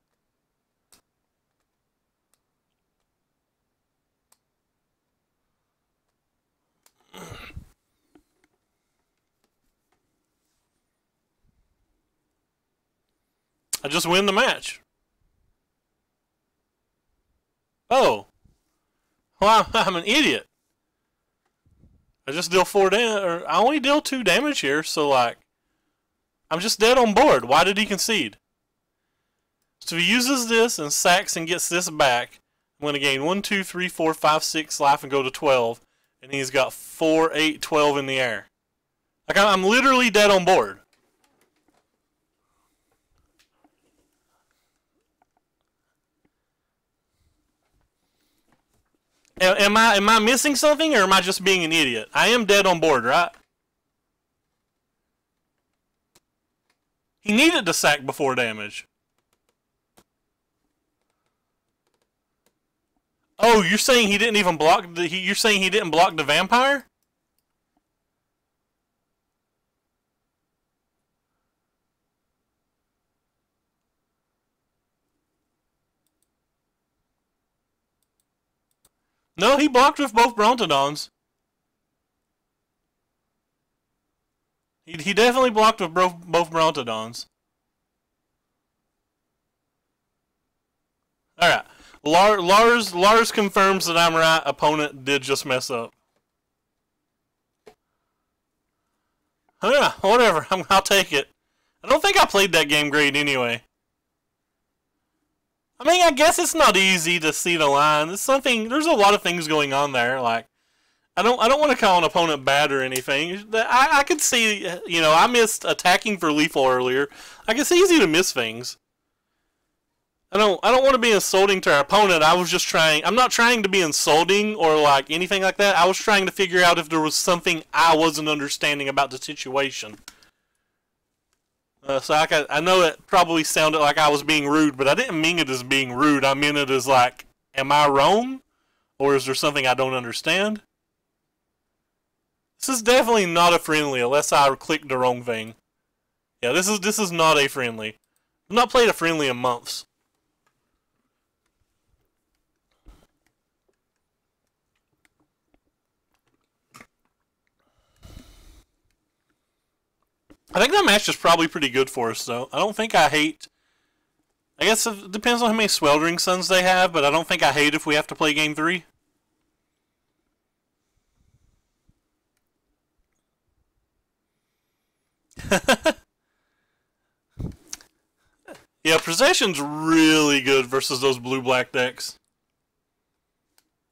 I just win the match. Oh. Well, I'm an idiot. I just deal 4 damage, or I only deal 2 damage here, so like, I'm just dead on board. Why did he concede? So he uses this and sacks and gets this back. I'm going to gain 1, 2, 3, 4, 5, 6 life and go to 12. And he's got 4, 8, 12 in the air. Like, I'm literally dead on board. Am I missing something, or am I just being an idiot? I am dead on board, right? He needed to sack before damage. Oh, you're saying he didn't even block the? You're saying he didn't block the vampire? No, he blocked with both Brontodons. He definitely blocked with both Brontodons. Alright. Lars confirms that I'm right. Opponent did just mess up. Yeah, whatever. I'll take it. I don't think I played that game great anyway. I mean, I guess it's not easy to see the line. There's a lot of things going on there. Like, I don't want to call an opponent bad or anything. I could see, you know, I missed attacking for lethal earlier. Like, it's easy to miss things. I don't want to be insulting to our opponent. I'm not trying to be insulting or like anything like that. I was trying to figure out if there was something I wasn't understanding about the situation. So I know it probably sounded like I was being rude, but I didn't mean it as being rude. I meant it as like, am I wrong? Or is there something I don't understand? This is definitely not a friendly unless I clicked the wrong thing. Yeah, this is not a friendly. I've not played a friendly in months. I think that match is probably pretty good for us, though. I don't think I hate... I guess it depends on how many Sweltering Suns they have, but I don't think I hate if we have to play Game 3. Yeah, Procession's really good versus those blue-black decks.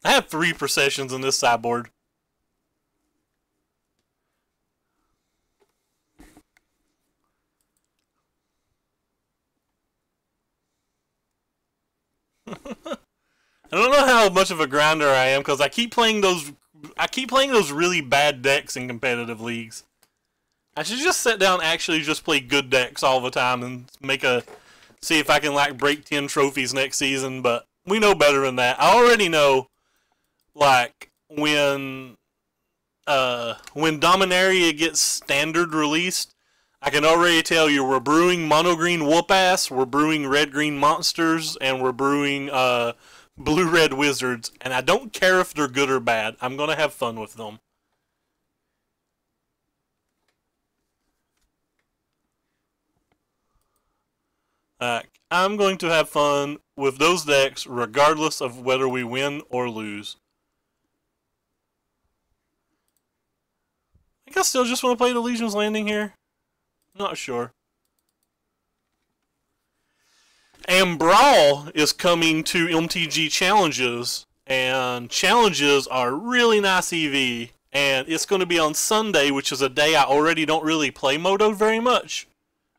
I have 3 Processions in this sideboard. I don't know how much of a grinder I am because I keep playing those really bad decks in competitive leagues. I should just sit down and actually just play good decks all the time and see if I can like break 10 trophies next season, but we know better than that. I already know like when Dominaria gets standard released, I can already tell you we're brewing mono green whoop ass, we're brewing red green monsters, and we're brewing blue red wizards, and I don't care if they're good or bad. I'm gonna have fun with them. I'm going to have fun with those decks regardless of whether we win or lose. I think I still just want to play the Legion's Landing here. Not sure. And Brawl is coming to MTG Challenges, and Challenges are really nice EV, and it's going to be on Sunday, which is a day I already don't really play Moto very much.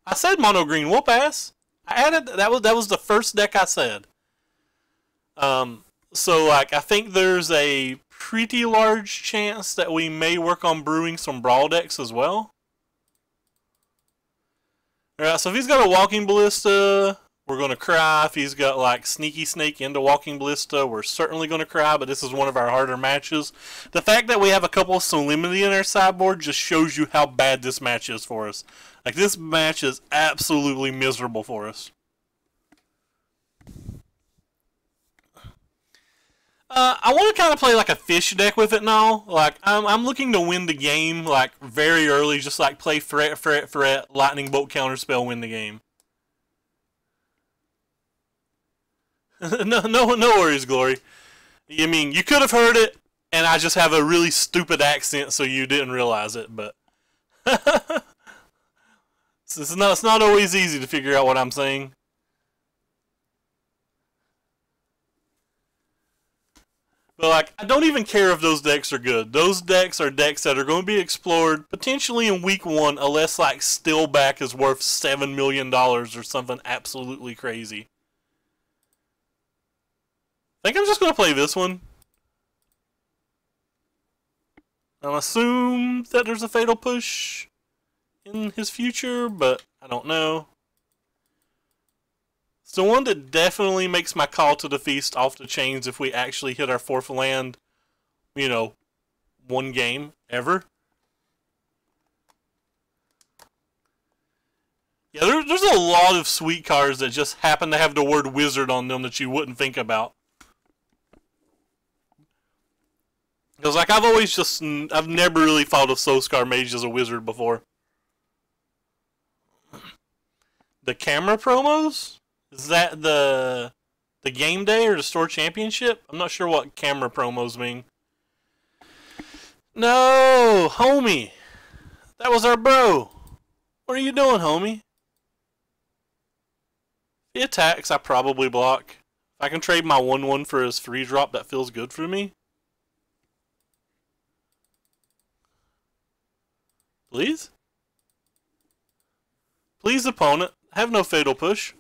I said Mono Green Whoop Ass. I added that was the first deck I said. So like I think there's a pretty large chance that we may work on brewing some Brawl decks as well. Alright, so if he's got a Walking Ballista, we're going to cry. If he's got like Sneaky Snake into Walking Ballista, we're certainly going to cry, but this is one of our harder matches. The fact that we have a couple of Solemnity in our sideboard just shows you how bad this match is for us. Like, this match is absolutely miserable for us. I want to kind of play like a fish deck with it now. Like, I'm looking to win the game, like, very early. Just, like, play threat, lightning bolt, counterspell, win the game. No worries, Glory. I mean, you could have heard it, and I just have a really stupid accent, so you didn't realize it. But it's not always easy to figure out what I'm saying. But like, I don't even care if those decks are good. Those decks are decks that are going to be explored potentially in week 1, unless like Stillback is worth $7 million or something absolutely crazy. I think I'm just going to play this one. I'll assume that there's a Fatal Push in his future, but I don't know. It's the one that definitely makes my Call to the Feast off the chains if we actually hit our 4th land, you know, 1 game ever. Yeah, there's a lot of sweet cards that just happen to have the word wizard on them that you wouldn't think about. Because, like, I've never really thought of Soulscar Mage as a wizard before. The camera promos? Is that the game day or the store championship? I'm not sure what camera promos mean. No, homie. That was our bro. What are you doing, homie? If he attacks, I probably block. If I can trade my 1/1 for his 3-drop, that feels good for me. Please? Please, opponent. Have no Fatal Push.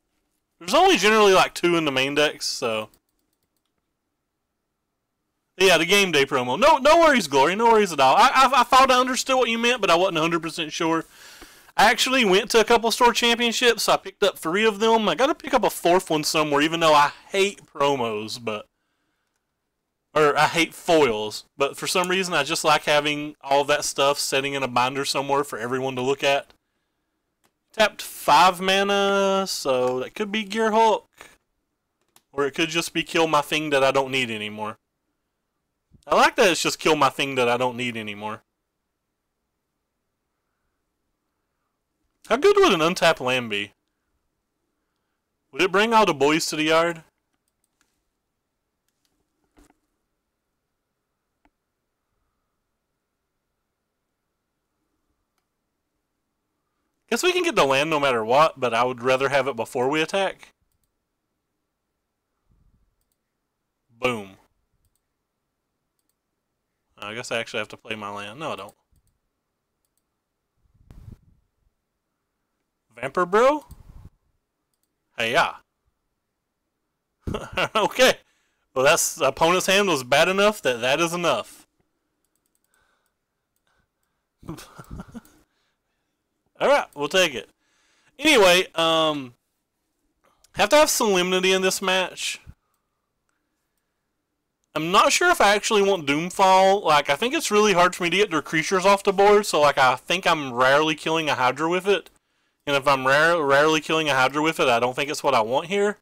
There's only generally like 2 in the main decks, so... Yeah, the game day promo. No worries, Glory. No worries at all. I thought I understood what you meant, but I wasn't 100% sure. I actually went to a couple store championships, so I picked up 3 of them. I gotta pick up a 4th one somewhere, even though I hate promos, but... Or, I hate foils. But for some reason, I just like having all that stuff sitting in a binder somewhere for everyone to look at. Tapped 5 mana, so that could be Gear Hulk. Or it could just be kill my thing that I don't need anymore. I like that it's just kill my thing that I don't need anymore. How good would an untapped land be? Would it bring all the boys to the yard? Guess we can get the land no matter what, but I would rather have it before we attack. Boom. I guess I actually have to play my land. No, I don't. Vamper Bro? Hey, yeah. Okay. Well, that's the opponent's hand was bad enough that is enough. Alright, we'll take it. Anyway, have to have Solemnity in this match. I'm not sure if I actually want Doomfall. Like, I think it's really hard for me to get their creatures off the board, so like I think I'm rarely killing a Hydra with it. And if I'm rarely killing a Hydra with it, I don't think it's what I want here.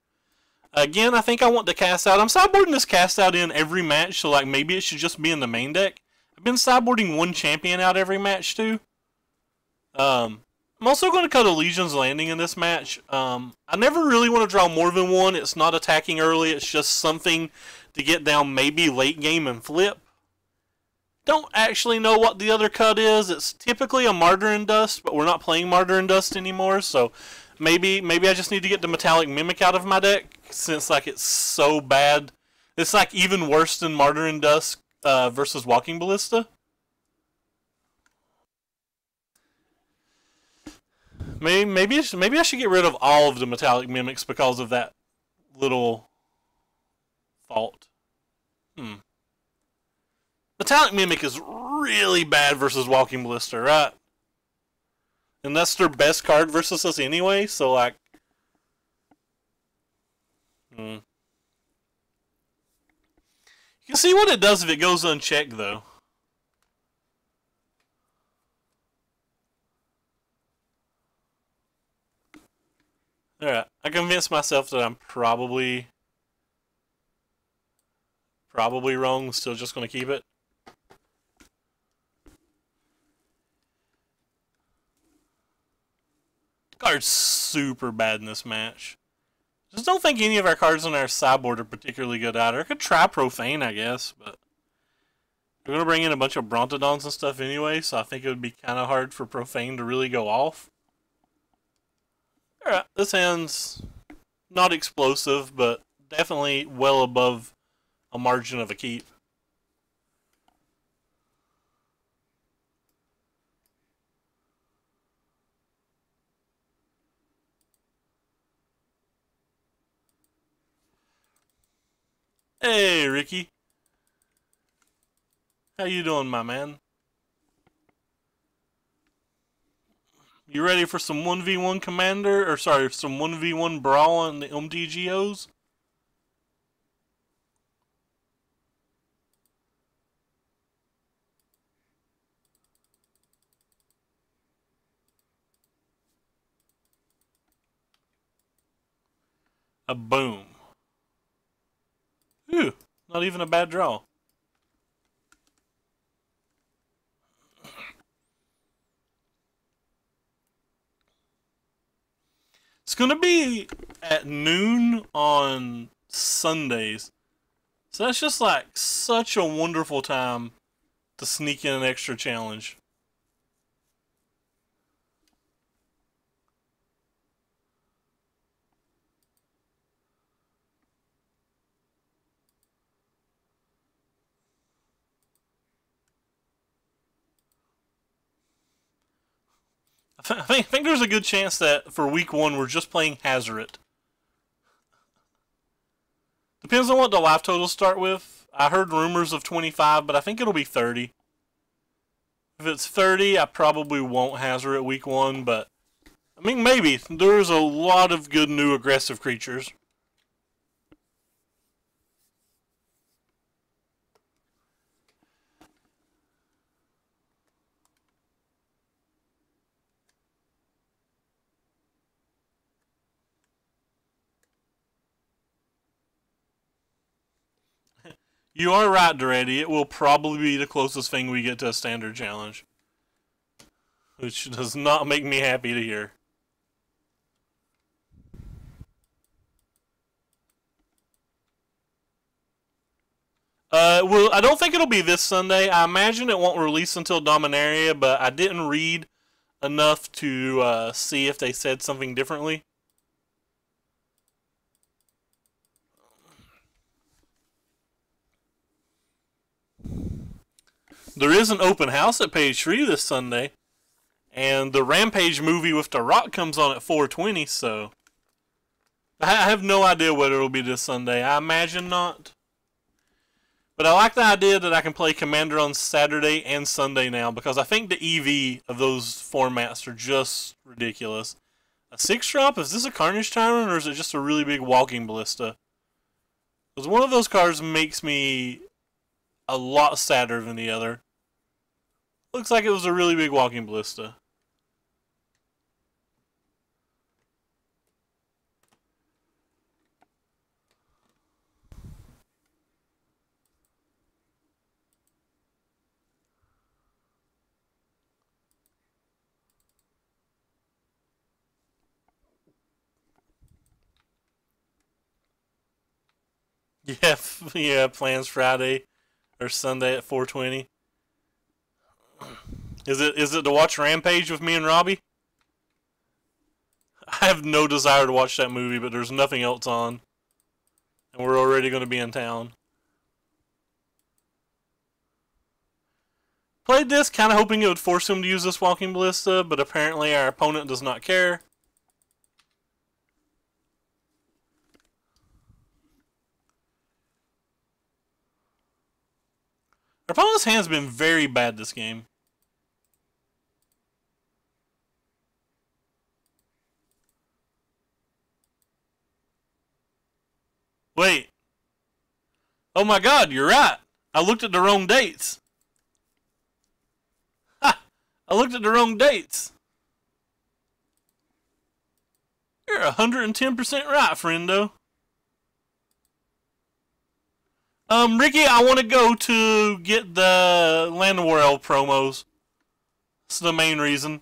Again, I think I want the cast out. I'm sideboarding this cast out in every match, so like maybe it should just be in the main deck. I've been sideboarding 1 champion out every match too. I'm also going to cut a Legion's Landing in this match. I never really want to draw more than 1. It's not attacking early. It's just something to get down maybe late game and flip. Don't actually know what the other cut is. It's typically a Martyr and Dust, but we're not playing Martyr and Dust anymore, so maybe I just need to get the Metallic Mimic out of my deck, since like it's so bad. It's like even worse than Martyr and Dust versus Walking Ballista. Maybe I should get rid of all of the Metallic Mimics because of that little fault. Metallic Mimic is really bad versus Walking Ballista, right? And that's their best card versus us anyway, so like... You can see what it does if it goes unchecked, though. Alright, I convinced myself that I'm probably wrong, still just going to keep it. Card's super bad in this match. Just don't think any of our cards on our sideboard are particularly good either. I could try Profane, I guess, but we're going to bring in a bunch of Brontodons and stuff anyway, so I think it would be kind of hard for Profane to really go off. Alright, this hand's not explosive, but definitely well above a margin of a keep. Hey, Ricky. How you doing, my man? You ready for some 1v1 Commander? Or sorry, some 1v1 Brawl in the MTGOs? A boom. Ooh, not even a bad draw. It's going to be at noon on Sundays. So that's just like such a wonderful time to sneak in an extra challenge. I think there's a good chance that for week 1 we're just playing Hazoret. Depends on what the live totals start with. I heard rumors of 25, but I think it'll be 30. If it's 30, I probably won't Hazoret week 1, but I mean maybe. There's a lot of good new aggressive creatures. You are right, Duretti. It will probably be the closest thing we get to a standard challenge. Which does not make me happy to hear. Well, I don't think it'll be this Sunday. I imagine it won't release until Dominaria, but I didn't read enough to see if they said something differently. There is an open house at Page 3 this Sunday, and the Rampage movie with The Rock comes on at 4:20, so I have no idea whether it'll be this Sunday. I imagine not. But I like the idea that I can play Commander on Saturday and Sunday now, because I think the EV of those formats are just ridiculous. A 6-drop? Is this a Carnage Tyrant, or is it just a really big Walking Ballista? Because one of those cards makes me a lot sadder than the other. Looks like it was a really big Walking Ballista. Yeah, yeah, plans Friday or Sunday at 4:20. Is it to watch Rampage with me and Robbie? I have no desire to watch that movie, but there's nothing else on. And we're already going to be in town. Played this kind of hoping it would force him to use this Walking Ballista, but apparently our opponent does not care. Our opponent's hand's been very bad this game. Wait. Oh my god, you're right. I looked at the wrong dates. Ha! I looked at the wrong dates. You're 110% right, friendo. Ricky, I want to go to get the Land of War Elf promos. That's the main reason.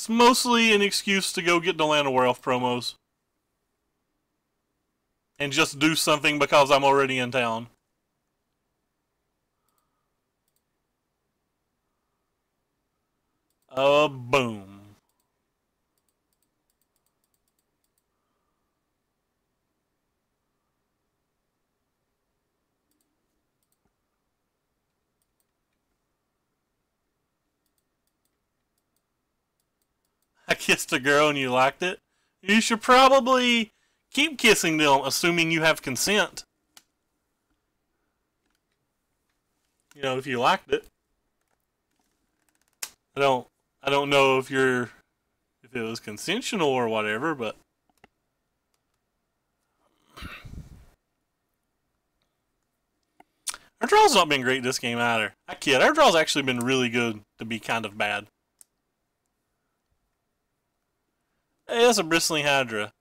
It's mostly an excuse to go get the Land of Werewolf promos. And just do something because I'm already in town. Boom. I kissed a girl and you liked it. You should probably keep kissing them, assuming you have consent. You know, if you liked it. I don't know if it was consensual or whatever, but our draw's not been great this game either. I kid, our draw's actually been really good to be kind of bad. Hey, that's a bristling hydra.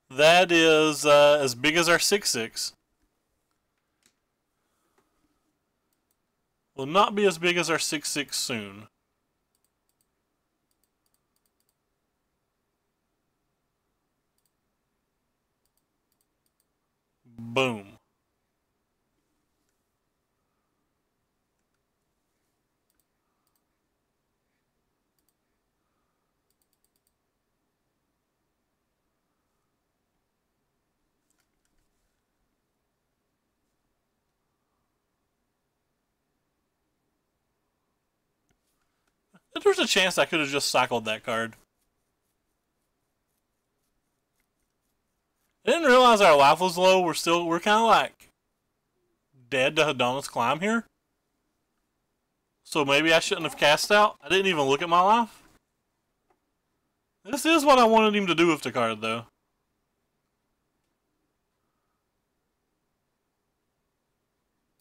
That is as big as our 6/6. Will not be as big as our 6/6 soon. Boom. There's a chance I could have just cycled that card. I didn't realize our life was low. We're kind of like dead to Hadana's Climb here. So maybe I shouldn't have cast out. I didn't even look at my life. This is what I wanted him to do with the card, though.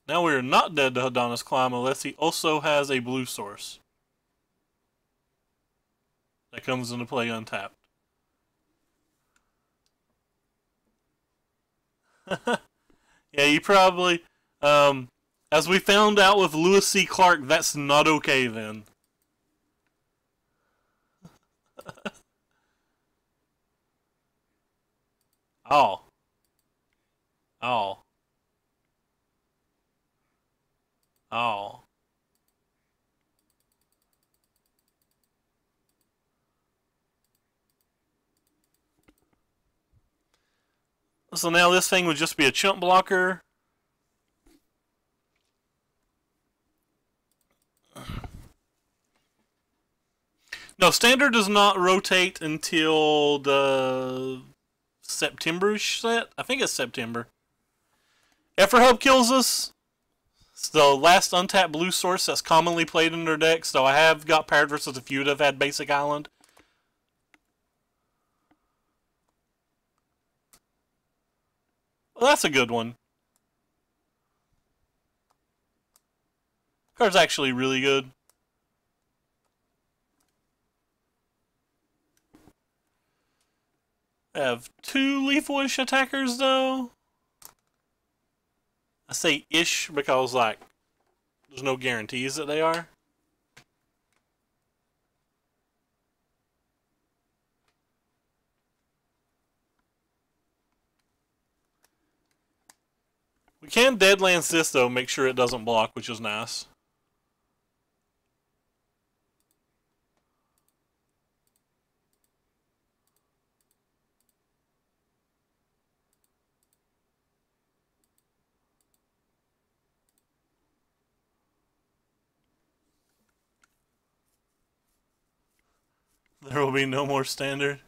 Now we are not dead to Hadana's Climb unless he also has a blue source. That comes into play untapped. Yeah, you probably, as we found out with Lewis C. Clark, that's not okay then. Oh. Oh. Oh. So now this thing would just be a chump blocker. No, Standard does not rotate until the September-ish set. I think it's September. Effort Hub kills us. It's the last untapped blue source that's commonly played in their deck, so I have got paired versus a few that have had basic island. Well, that's a good one. Card's actually really good. I have 2 Lethal-ish attackers, though. I say ish because, like, there's no guarantees that they are. We can Deadlands this, though, make sure it doesn't block, which is nice. There will be no more Standard.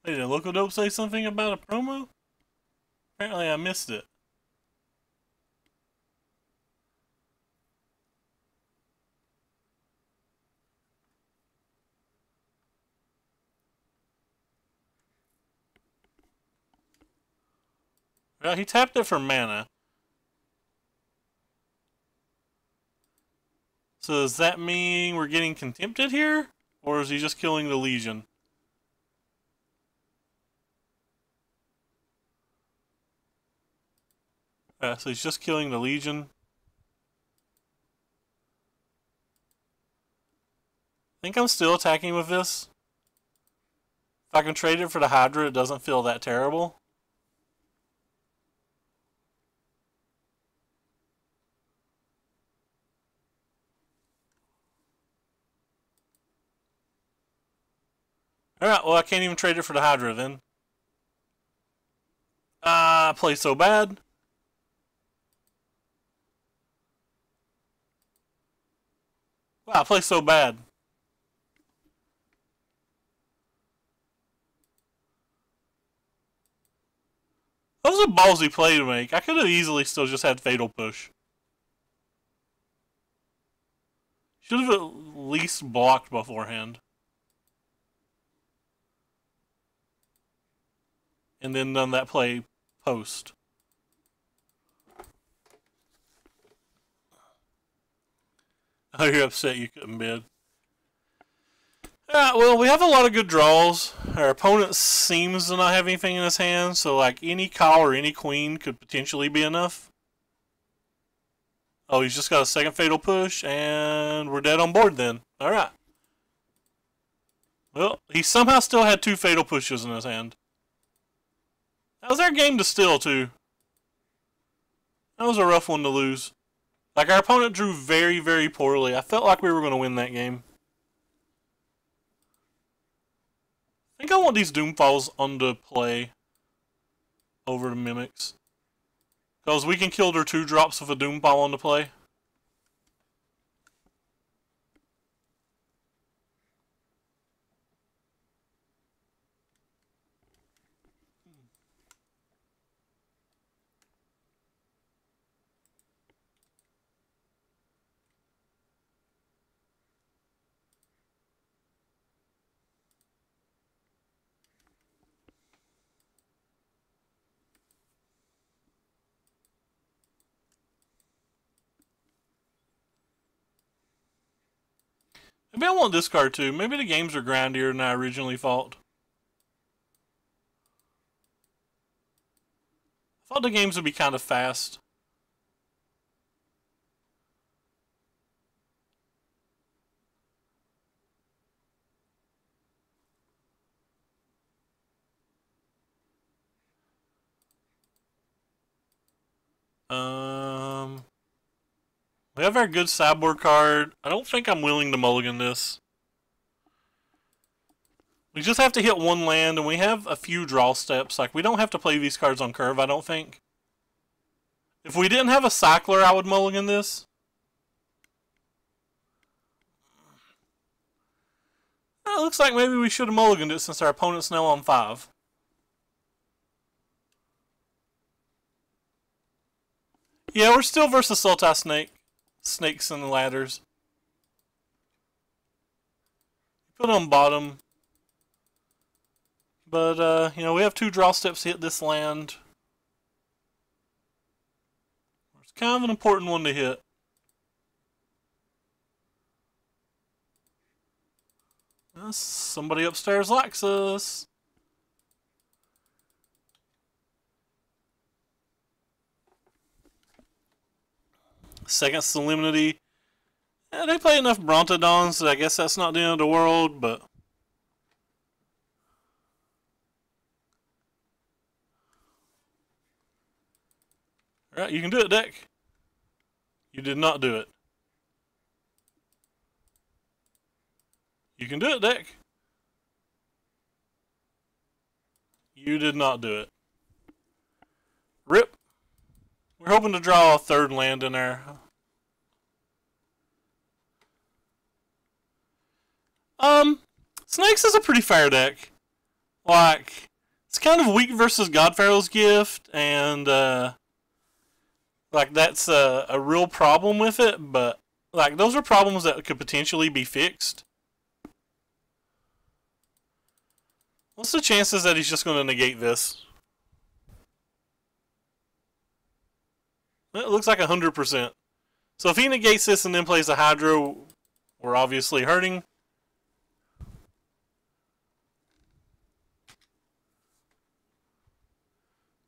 Hey, did Local Dope say something about a promo? Apparently I missed it. Well, he tapped it for mana. So does that mean we're getting Contempted here? Or is he just killing the Legion? So he's just killing the Legion. I think I'm still attacking with this. If I can trade it for the Hydra, it doesn't feel that terrible. Alright, well I can't even trade it for the Hydra then. I play so bad. Wow, I play so bad. That was a ballsy play to make. I could have easily still just had Fatal Push. Should have at least blocked beforehand. And then done that play post. Oh, you're upset you couldn't bid. Yeah, well, we have a lot of good draws. Our opponent seems to not have anything in his hand, so like any cow or any queen could potentially be enough. Oh, he's just got a second Fatal Push, and we're dead on board then. Alright. Well, he somehow still had 2 Fatal Pushes in his hand. That was our game to steal, too. That was a rough one to lose. Like, our opponent drew very, very poorly. I felt like we were going to win that game. I think I want these Doomfalls onto play over the Mimics. Because we can kill their 2-drops with a Doomfall on the play. Maybe I want this card too. Maybe the games are grindier than I originally thought. I thought the games would be kind of fast. We have our good sideboard card. I don't think I'm willing to mulligan this. We just have to hit one land, and we have a few draw steps. Like, we don't have to play these cards on curve, I don't think. If we didn't have a cycler, I would mulligan this. It looks like maybe we should have mulliganed it since our opponent's now on 5. Yeah, we're still versus Sultai Snake. Snakes and ladders. Put on bottom. But, you know, we have 2 draw steps to hit this land. It's kind of an important one to hit. Somebody upstairs likes us. Second Solemnity. Yeah, they play enough Brontodons that I guess that's not the end of the world, but... Alright, you can do it, deck. You did not do it. You can do it, deck. You did not do it. Rip. We're hoping to draw a 3rd land in there. Snakes is a pretty fair deck. Like, it's kind of weak versus God Pharaoh's Gift, and, like, that's a real problem with it, but, like, those are problems that could potentially be fixed. What's the chances that he's just going to negate this? It looks like 100%. So if he negates this and then plays a Hydra, we're obviously hurting.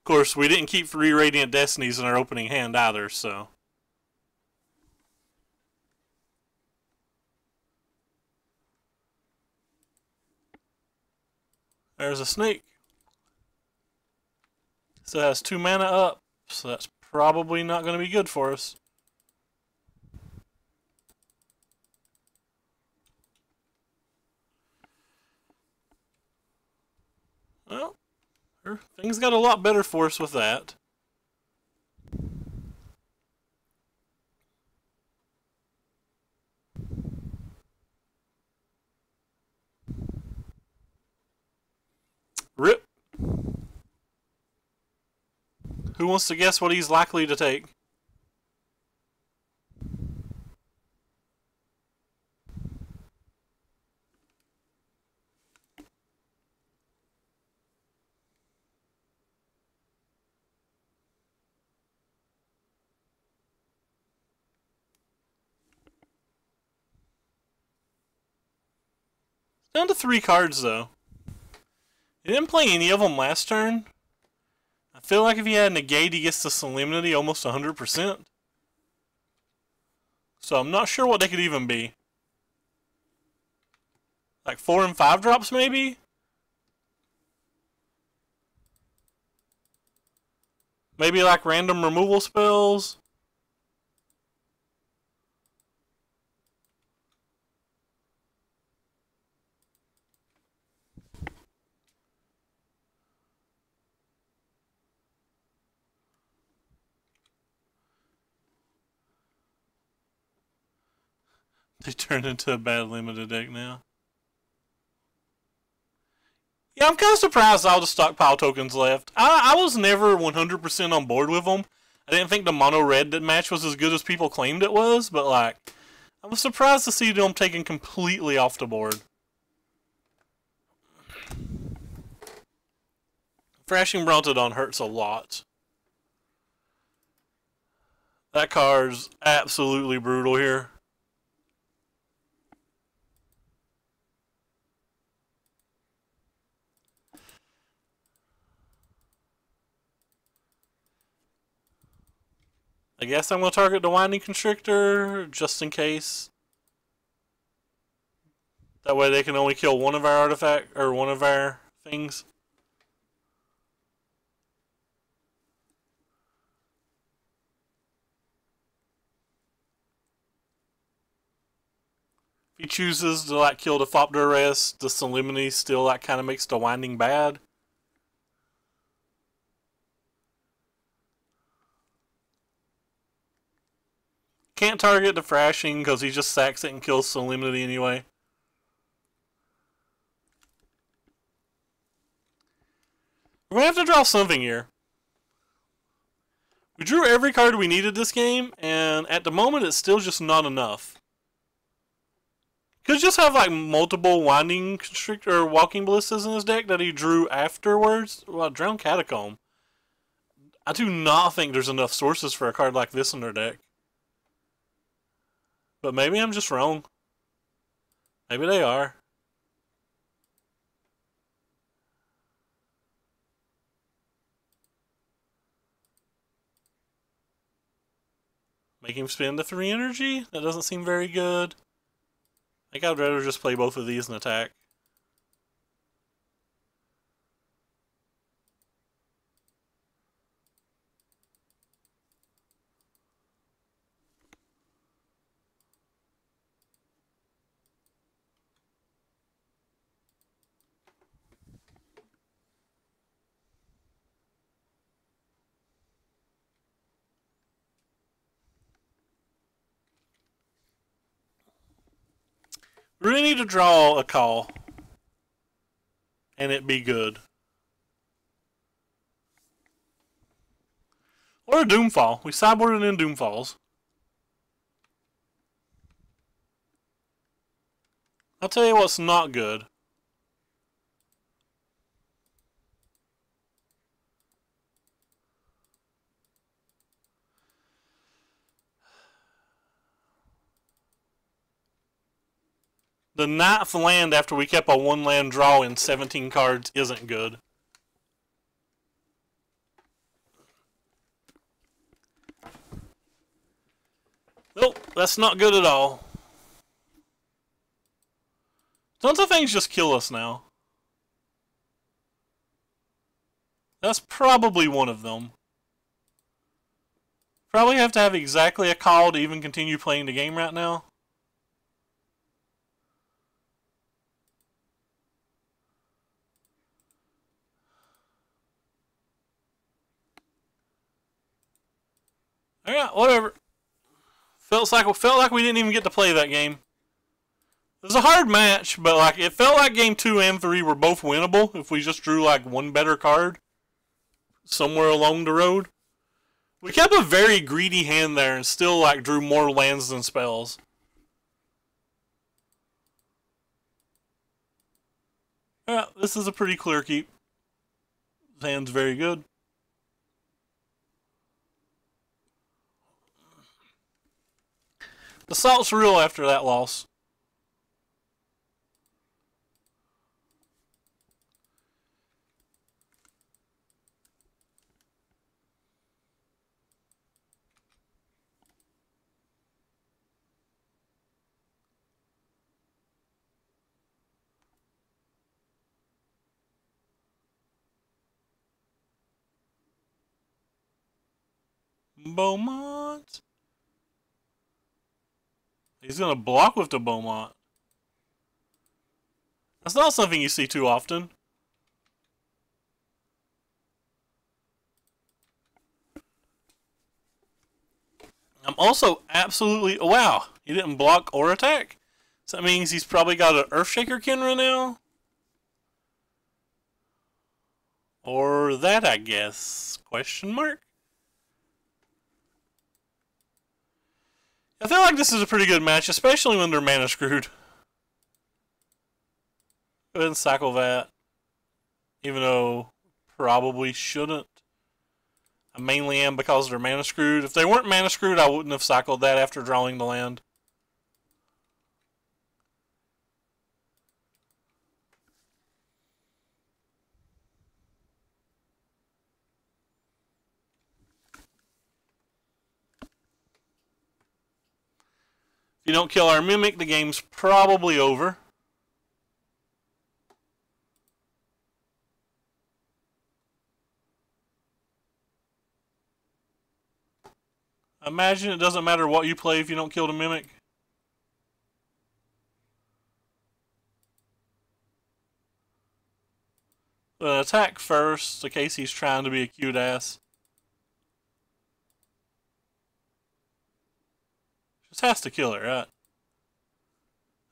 Of course, we didn't keep 3 Radiant Destinies in our opening hand either, so. There's a snake. So it has 2 mana up, so that's probably not going to be good for us. Well, things got a lot better for us with that. Rip. Who wants to guess what he's likely to take? Down to 3 cards, though. He didn't play any of them last turn. I feel like if he had Negate, he gets the Solemnity almost 100%. So I'm not sure what they could even be. Like 4 and 5 drops, maybe? Maybe like random removal spells? They turned into a bad limited deck now. Yeah, I'm kind of surprised all the stockpile tokens left. I was never 100% on board with them. I didn't think the mono red match was as good as people claimed it was, but like, I was surprised to see them taken completely off the board. Thrashing Brontodon hurts a lot. That card's absolutely brutal here. I guess I'm going to target the Winding Constrictor, just in case. That way they can only kill one of our artifact, or one of our things. If he chooses to like kill the Fop Duress, the Solemnity still like kind of makes the Winding bad. Can't target the Thrashing because he just sacks it and kills Solemnity anyway. We're going to have to draw something here. We drew every card we needed this game, and at the moment it's still just not enough. Could just have like multiple Winding Constrictor or Walking Ballistas in his deck that he drew afterwards. Well, Drowned Catacomb. I do not think there's enough sources for a card like this in their deck. But maybe I'm just wrong. Maybe they are. Make him spend the 3 energy? That doesn't seem very good. I think I'd rather just play both of these and attack. We really need to draw a call. And it be good. Or a Doomfall. We sideboarded in Doomfalls. I'll tell you what's not good. The 9th land after we kept a 1 land draw in 17 cards isn't good. Nope, that's not good at all. Tons of things just kill us now. That's probably one of them. Probably have to have exactly a call to even continue playing the game right now. Alright, whatever. Felt like we didn't even get to play that game. It was a hard match, but like it felt like game 2 and 3 were both winnable if we just drew like one better card somewhere along the road. We kept a very greedy hand there and still like drew more lands than spells. Yeah, this is a pretty clear keep. This hand's very good. The salt's real after that loss. Beaumont. He's going to block with the Beaumont. That's not something you see too often. I'm also absolutely... Oh, wow, he didn't block or attack. So that means he's probably got an Earthshaker Kenra now. Or that, I guess. Question mark? I feel like this is a pretty good match, especially when they're mana screwed. Go ahead and cycle that. Even though probably shouldn't. I mainly am because they're mana screwed. If they weren't mana screwed, I wouldn't have cycled that after drawing the land. If you don't kill our Mimic, the game's probably over. Imagine it doesn't matter what you play if you don't kill the Mimic. Attack first, in case he's trying to be a cute ass. Just has to kill it, right?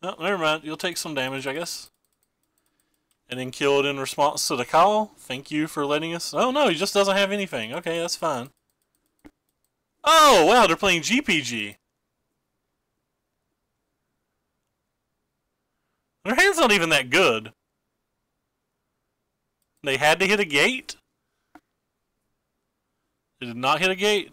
No, never mind. You'll take some damage, I guess. And then kill it in response to the call. Thank you for letting us... Oh, no, he just doesn't have anything. Okay, that's fine. Oh, wow, they're playing GPG. Their hand's not even that good. They had to hit a gate? They did not hit a gate.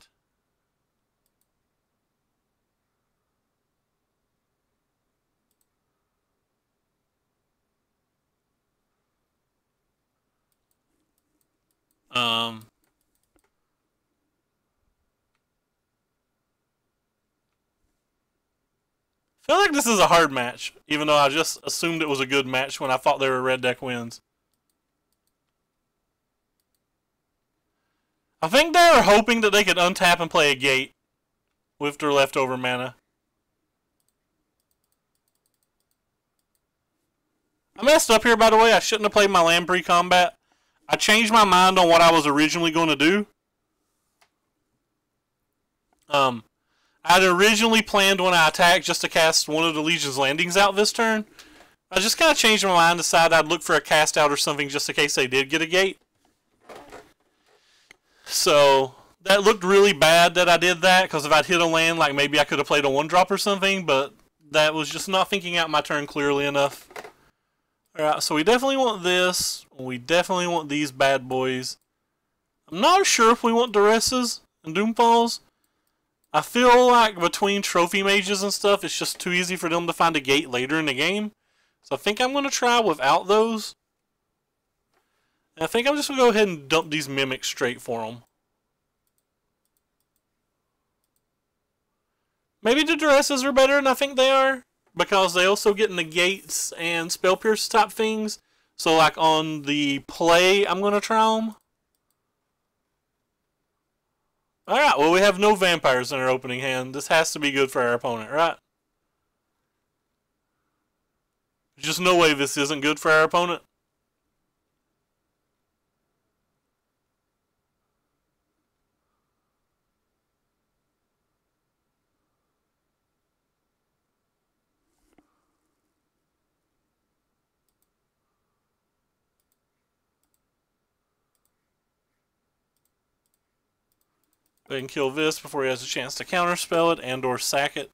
I feel like this is a hard match, even though I just assumed it was a good match when I thought they were red deck wins. I think they were hoping that they could untap and play a gate with their leftover mana. I messed up here, by the way. I shouldn't have played my land pre-combat. I changed my mind on what I was originally going to do. I'd originally planned when I attacked just to cast one of the Legion's Landings out this turn. I just kind of changed my mind, decided I'd look for a cast out or something just in case they did get a gate. So that looked really bad that I did that, because if I'd hit a land, like maybe I could have played a 1-drop or something, but that was just not thinking out my turn clearly enough. Alright, so we definitely want this. We definitely want these bad boys. I'm not sure if we want Duresses and Doomfalls. I feel like between Trophy Mages and stuff, it's just too easy for them to find a gate later in the game. So I think I'm going to try without those. And I think I'm just going to go ahead and dump these Mimics straight for them. Maybe the duresses are better than I think they are, because they also get negates and spell pierce type things. So like on the play, I'm going to try them. Alright, well we have no vampires in our opening hand. This has to be good for our opponent, right? There's just no way this isn't good for our opponent. Go ahead and kill this before he has a chance to counterspell it and or sack it.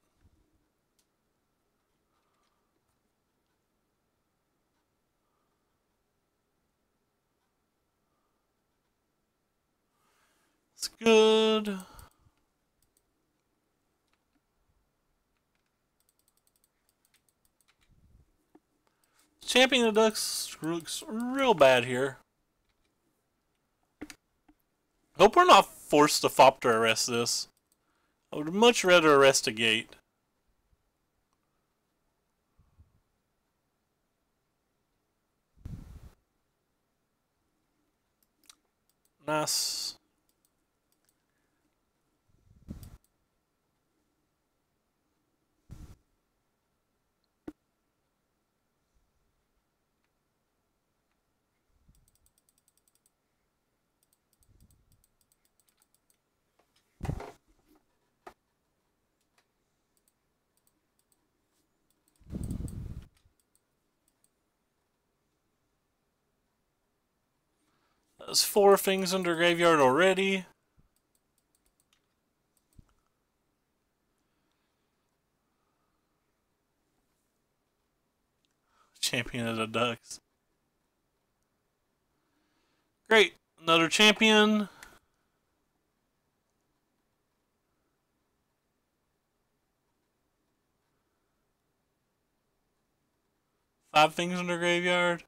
It's good. Champion of the Ducks looks real bad here. Hope we're not forced to FOP to arrest this. I would much rather arrest a gate. Nice. That's 4 things under graveyard already. Champion of the Ducks. Great. Another champion. Five things under graveyard.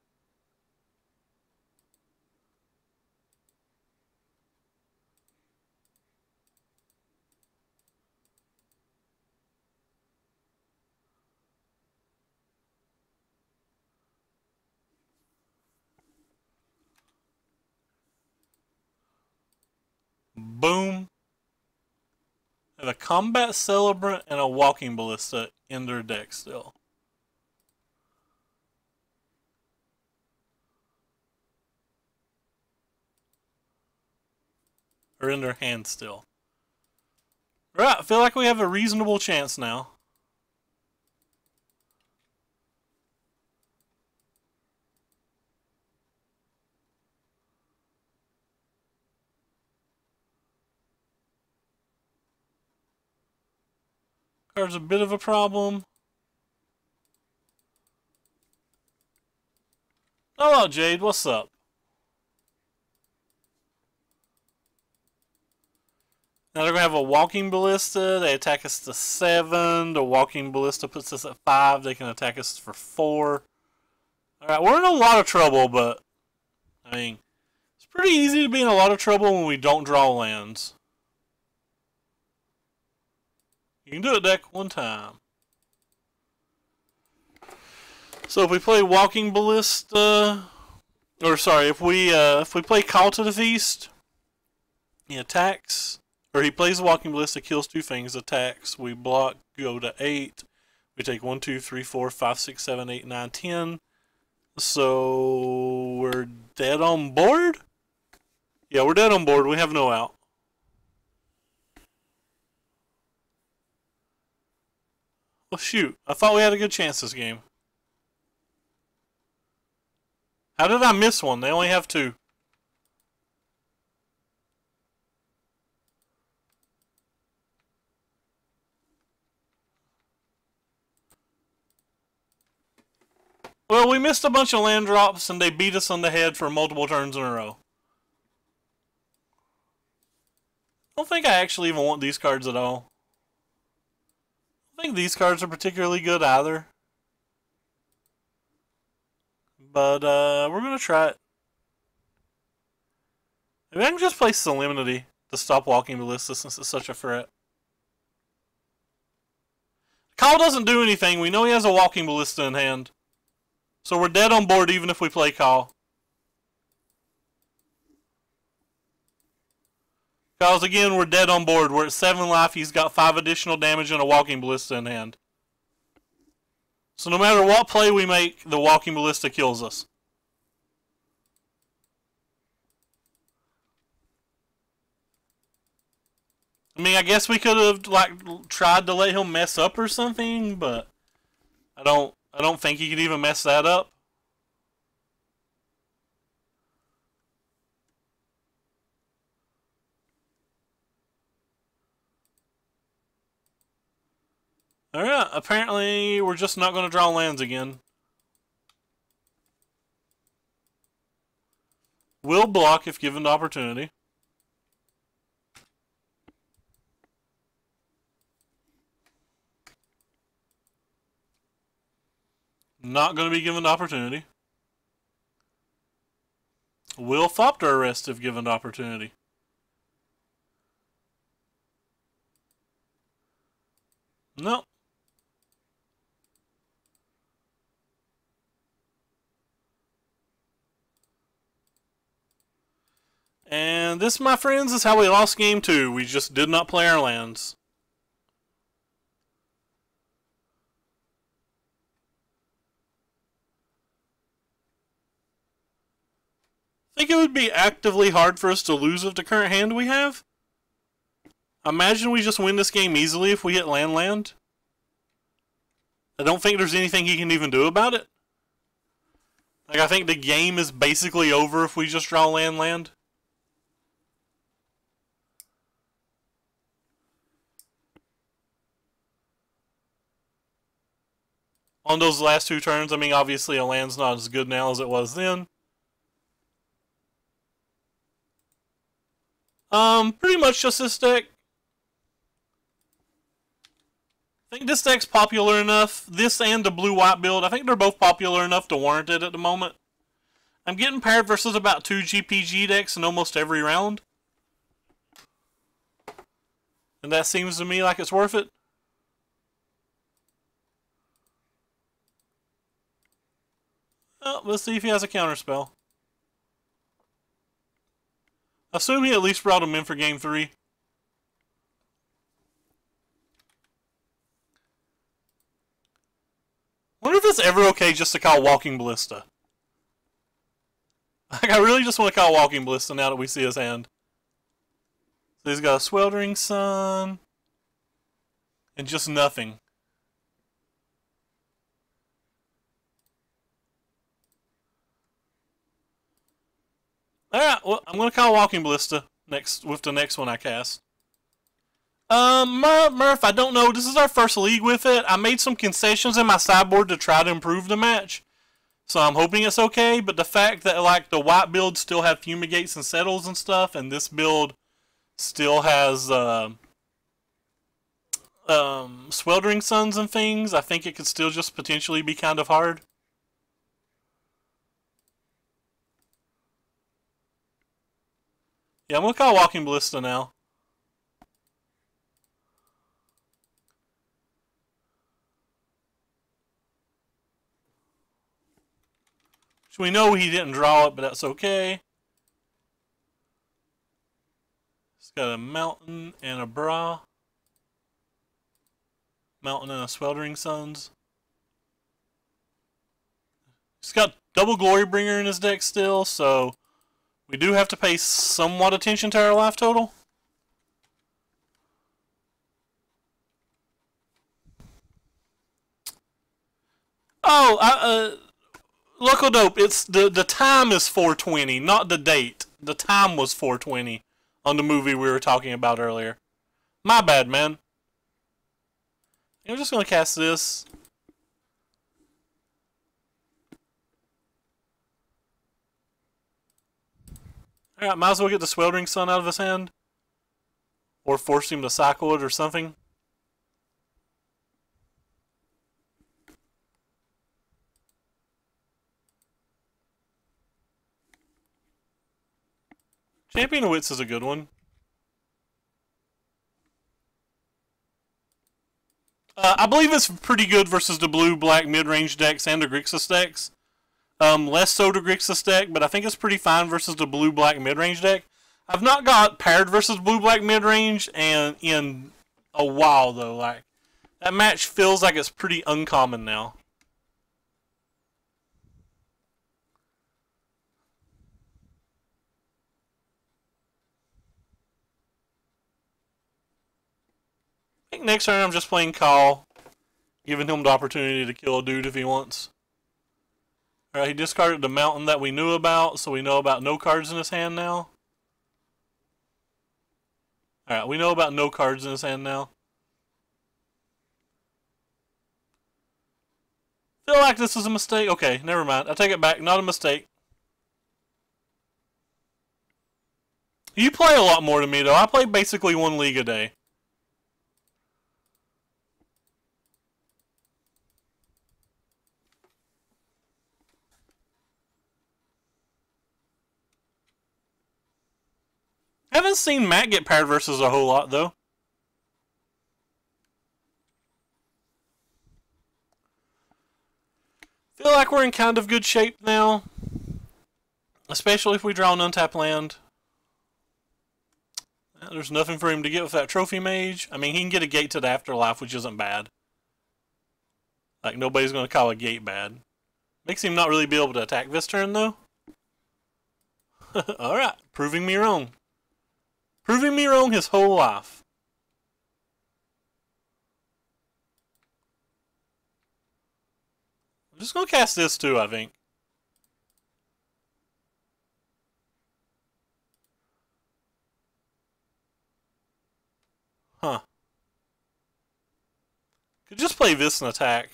Boom. Have a combat celebrant and a walking ballista in their deck still. Or in their hand still. Right, I feel like we have a reasonable chance now. Card's a bit of a problem. Hello, Jade. What's up? Now they're going to have a walking ballista. They attack us to 7. The walking ballista puts us at 5. They can attack us for 4. Alright, we're in a lot of trouble, but I mean, it's pretty easy to be in a lot of trouble when we don't draw lands. You can do it, deck, one time. So if we play Walking Ballista, or sorry, if we play Call to the Feast, he attacks, or he plays Walking Ballista, kills 2 things, attacks, we block, go to 8, we take 1, 2, 3, 4, 5, 6, 7, 8, 9, 10. So we're dead on board? Yeah, we're dead on board, we have no out. Oh shoot, I thought we had a good chance this game. How did I miss one? They only have 2. Well, we missed a bunch of land drops and they beat us on the head for multiple turns in a row. I don't think I actually even want these cards at all. I don't think these cards are particularly good either. But we're going to try it. Maybe I can just play Solemnity to stop Walking Ballista since it's such a threat. Kyle doesn't do anything. We know he has a Walking Ballista in hand. So we're dead on board even if we play Kyle. Kyle's again, we're dead on board. We're at 7 life. He's got 5 additional damage and a Walking Ballista in hand. So no matter what play we make, the Walking Ballista kills us. I mean, I guess we could have like tried to let him mess up or something, but I don't think he could even mess that up. Alright, apparently we're just not going to draw lands again. Will block if given the opportunity. Not going to be given the opportunity. Will Thopter arrest if given the opportunity. No. And this, my friends, is how we lost game 2. We just did not play our lands. I think it would be actively hard for us to lose with the current hand we have. Imagine we just win this game easily if we hit land. I don't think there's anything he can even do about it. Like, I think the game is basically over if we just draw land. On those last 2 turns, I mean, obviously a land's not as good now as it was then. Pretty much just this deck. I think this deck's popular enough. This and the blue-white build, I think they're both popular enough to warrant it at the moment. I'm getting paired versus about 2 GPG decks in almost every round. And that seems to me like it's worth it. Oh, let's see if he has a counterspell. Assume he at least brought him in for game 3. Wonder if it's ever okay just to call Walking Ballista. Like, I really just want to call Walking Ballista now that we see his hand. So he's got a Sweltering Sun. And just nothing. Alright, well, I'm going to call Walking Ballista with the next one I cast. Murph, I don't know. This is our first league with it. I made some concessions in my sideboard to try to improve the match. So I'm hoping it's okay, but the fact that, like, the white build still have Fumigates and Settles and stuff, and this build still has, Sweltering Suns and things, I think it could still just potentially be kind of hard. Yeah, I'm going to call Walking Ballista now. So we know he didn't draw it, but that's okay. It's got a Mountain and a Bra. Mountain and a Sweltering Suns. He's got double Glorybringer in his deck still, so we do have to pay somewhat attention to our life total. Oh, Local Dope, it's the time is 420, not the date. The time was 420 on the movie we were talking about earlier. My bad, man. I'm just going to cast this. Alright, might as well get the Sweltering Sun out of his hand. Or force him to cycle it or something. Champion of Wits is a good one. I believe it's pretty good versus the blue-black mid-range decks and the Grixis decks. Less so the Grixis deck, but I think it's pretty fine versus the blue-black mid-range deck. I've not got paired versus blue-black mid-range and in a while, though. Like, that match feels like it's pretty uncommon now. I think next turn I'm just playing Call, giving him the opportunity to kill a dude if he wants. Alright, he discarded the mountain that we knew about, so we know about no cards in his hand now. Alright, we know about no cards in his hand now. Feel like this is a mistake. Okay, never mind. I take it back. Not a mistake. You play a lot more than me, though. I play basically one league a day. I haven't seen Matt get paired versus a whole lot, though. Feel like we're in kind of good shape now. Especially if we draw an untapped land. There's nothing for him to get with that Trophy Mage. I mean, he can get a Gate to the Afterlife, which isn't bad. Like, nobody's going to call a Gate bad. Makes him not really be able to attack this turn, though. Alright, proving me wrong. Proving me wrong his whole life. I'm just going to cast this, too, I think. Huh. Could just play this and attack.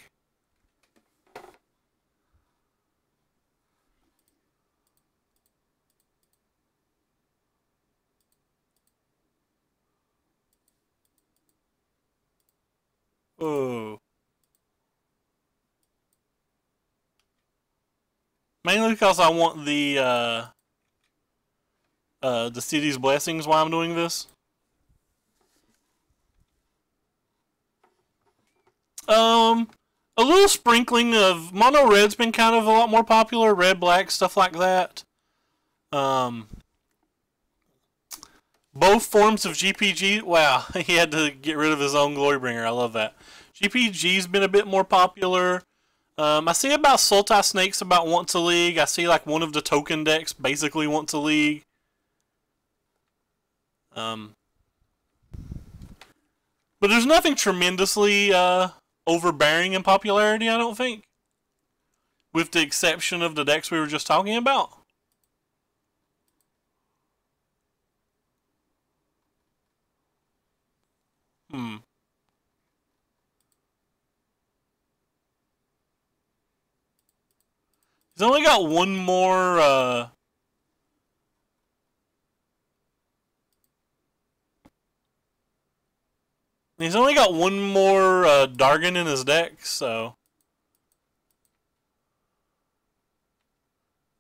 Oh. Mainly because I want the city's blessings while I'm doing this. A little sprinkling of mono red's been kind of a lot more popular. Red, black, stuff like that. Both forms of GPG. Wow, he had to get rid of his own Glorybringer. I love that. GPG's been a bit more popular. I see about Sultai Snakes about once a league. I see like one of the token decks basically once a league. But there's nothing tremendously overbearing in popularity, I don't think. With the exception of the decks we were just talking about. He's only got one more, he's only got one more, Dargon in his deck, so...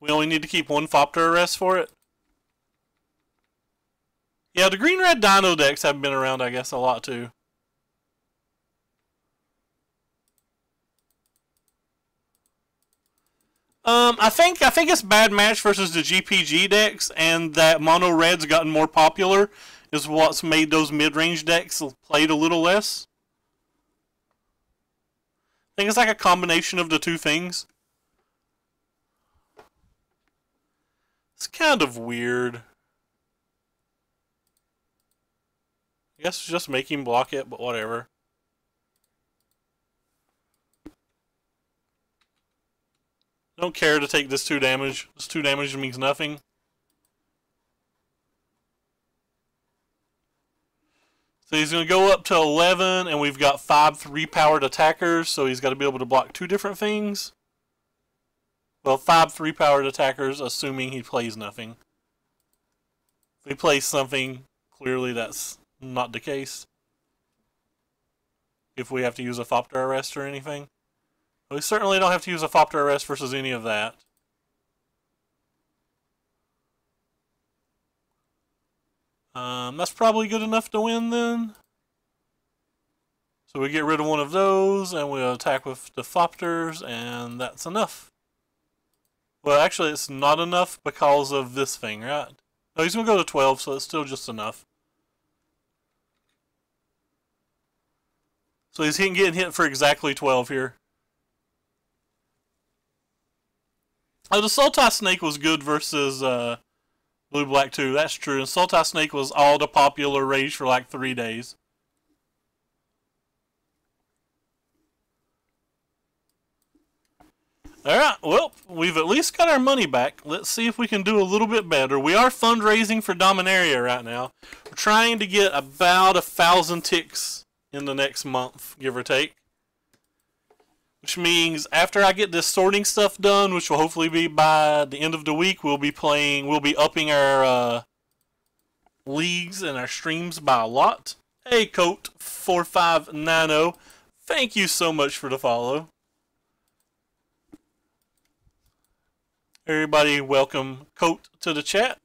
We only need to keep one Thopter Arrest for it. Yeah, the green-red Dino decks have been around, I guess, a lot, too. I think it's bad match versus the GPG decks, and that mono red's gotten more popular is what's made those mid-range decks played a little less. I think it's like a combination of the two things. It's kind of weird. I guess just make him block it, but whatever. Don't care to take this 2 damage. This 2 damage means nothing. So he's going to go up to 11, and we've got 5 3-powered attackers, so he's got to be able to block 2 different things. Well, 5 3-powered attackers, assuming he plays nothing. If he plays something, clearly that's not the case. If we have to use a Thopter Arrest or anything. We certainly don't have to use a Thopter Arrest versus any of that. That's probably good enough to win then. So we get rid of one of those, and we'll attack with the Thopters, and that's enough. Well, actually, it's not enough because of this thing, right? No, he's going to go to 12, so it's still just enough. So he's getting hit for exactly 12 here. Oh, the Sultai Snake was good versus Blue Black 2. That's true. And Sultai Snake was all the popular rage for like 3 days. Alright, well, we've at least got our money back. Let's see if we can do a little bit better. We are fundraising for Dominaria right now. We're trying to get about 1,000 ticks in the next month, give or take. Which means after I get this sorting stuff done, which will hopefully be by the end of the week, we'll be upping our leagues and our streams by a lot. Hey, Coat4590, thank you so much for the follow. Everybody welcome Coat to the chat.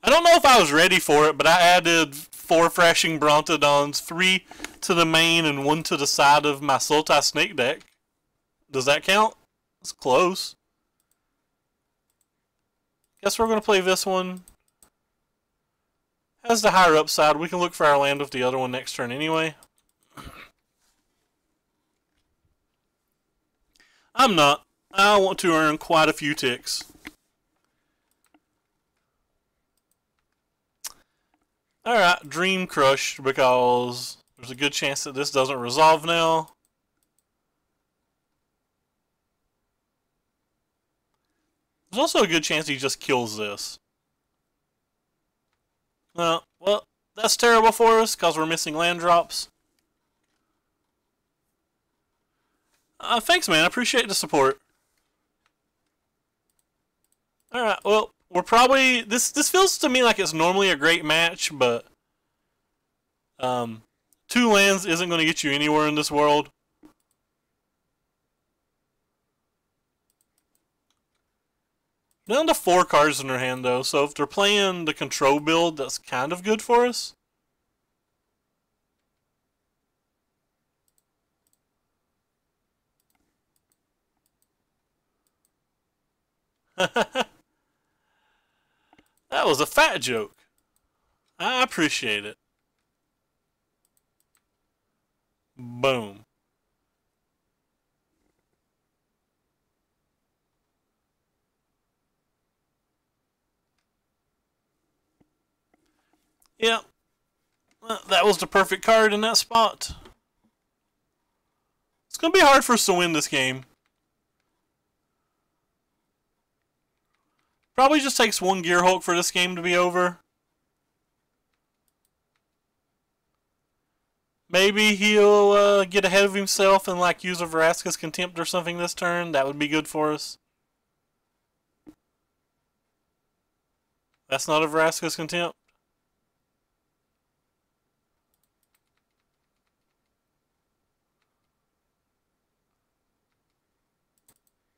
I don't know if I was ready for it, but I added 4 Thrashing Brontodons, 3 to the main and 1 to the side of my Sultai Snake deck. Does that count? It's close. Guess we're going to play this one. Has the higher upside. We can look for our land with the other one next turn anyway. I'm not. I want to earn quite a few ticks. Alright, Dream Crushed, because there's a good chance that this doesn't resolve now. There's also a good chance he just kills this. Well, that's terrible for us, because we're missing land drops. Thanks, man. I appreciate the support. Alright, well, we're probably... This feels to me like it's normally a great match, but... 2 lands isn't going to get you anywhere in this world. Down to 4 cards in their hand, though, so if they're playing the control build, that's kind of good for us. That was a fat joke. I appreciate it. Boom. Yeah. That was the perfect card in that spot. It's going to be hard for us to win this game. Probably just takes 1 Gearhulk for this game to be over. Maybe he'll get ahead of himself and like use a Vraska's Contempt or something this turn. That would be good for us. That's not a Vraska's Contempt.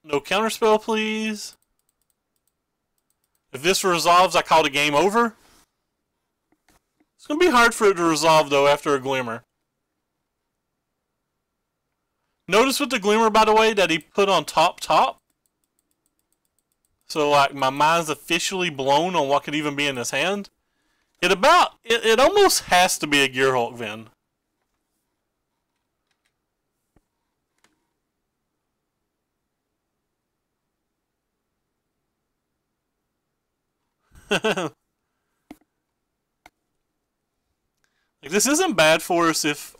No counterspell, please. If this resolves, I call the game over. It's going to be hard for it to resolve, though, after a Glimmer. Notice with the Glimmer, by the way, that he put on top. So, like, my mind's officially blown on what could even be in his hand. It almost has to be a Gearhulk, then. Like, this isn't bad for us if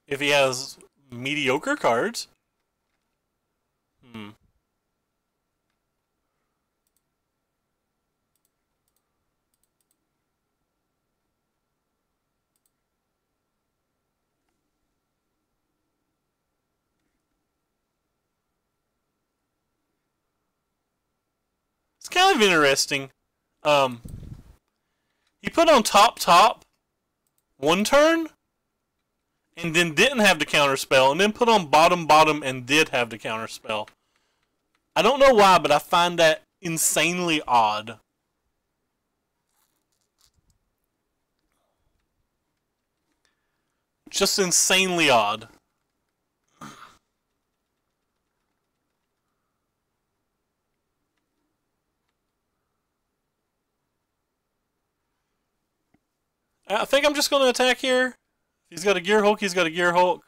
he has mediocre cards. It's kind of interesting. He put on top 1 turn, and then didn't have the counterspell, and then put on bottom and did have the counterspell. I don't know why, but I find that insanely odd. Just insanely odd. I think I'm just going to attack here. He's got a Gear Hulk, he's got a Gear Hulk.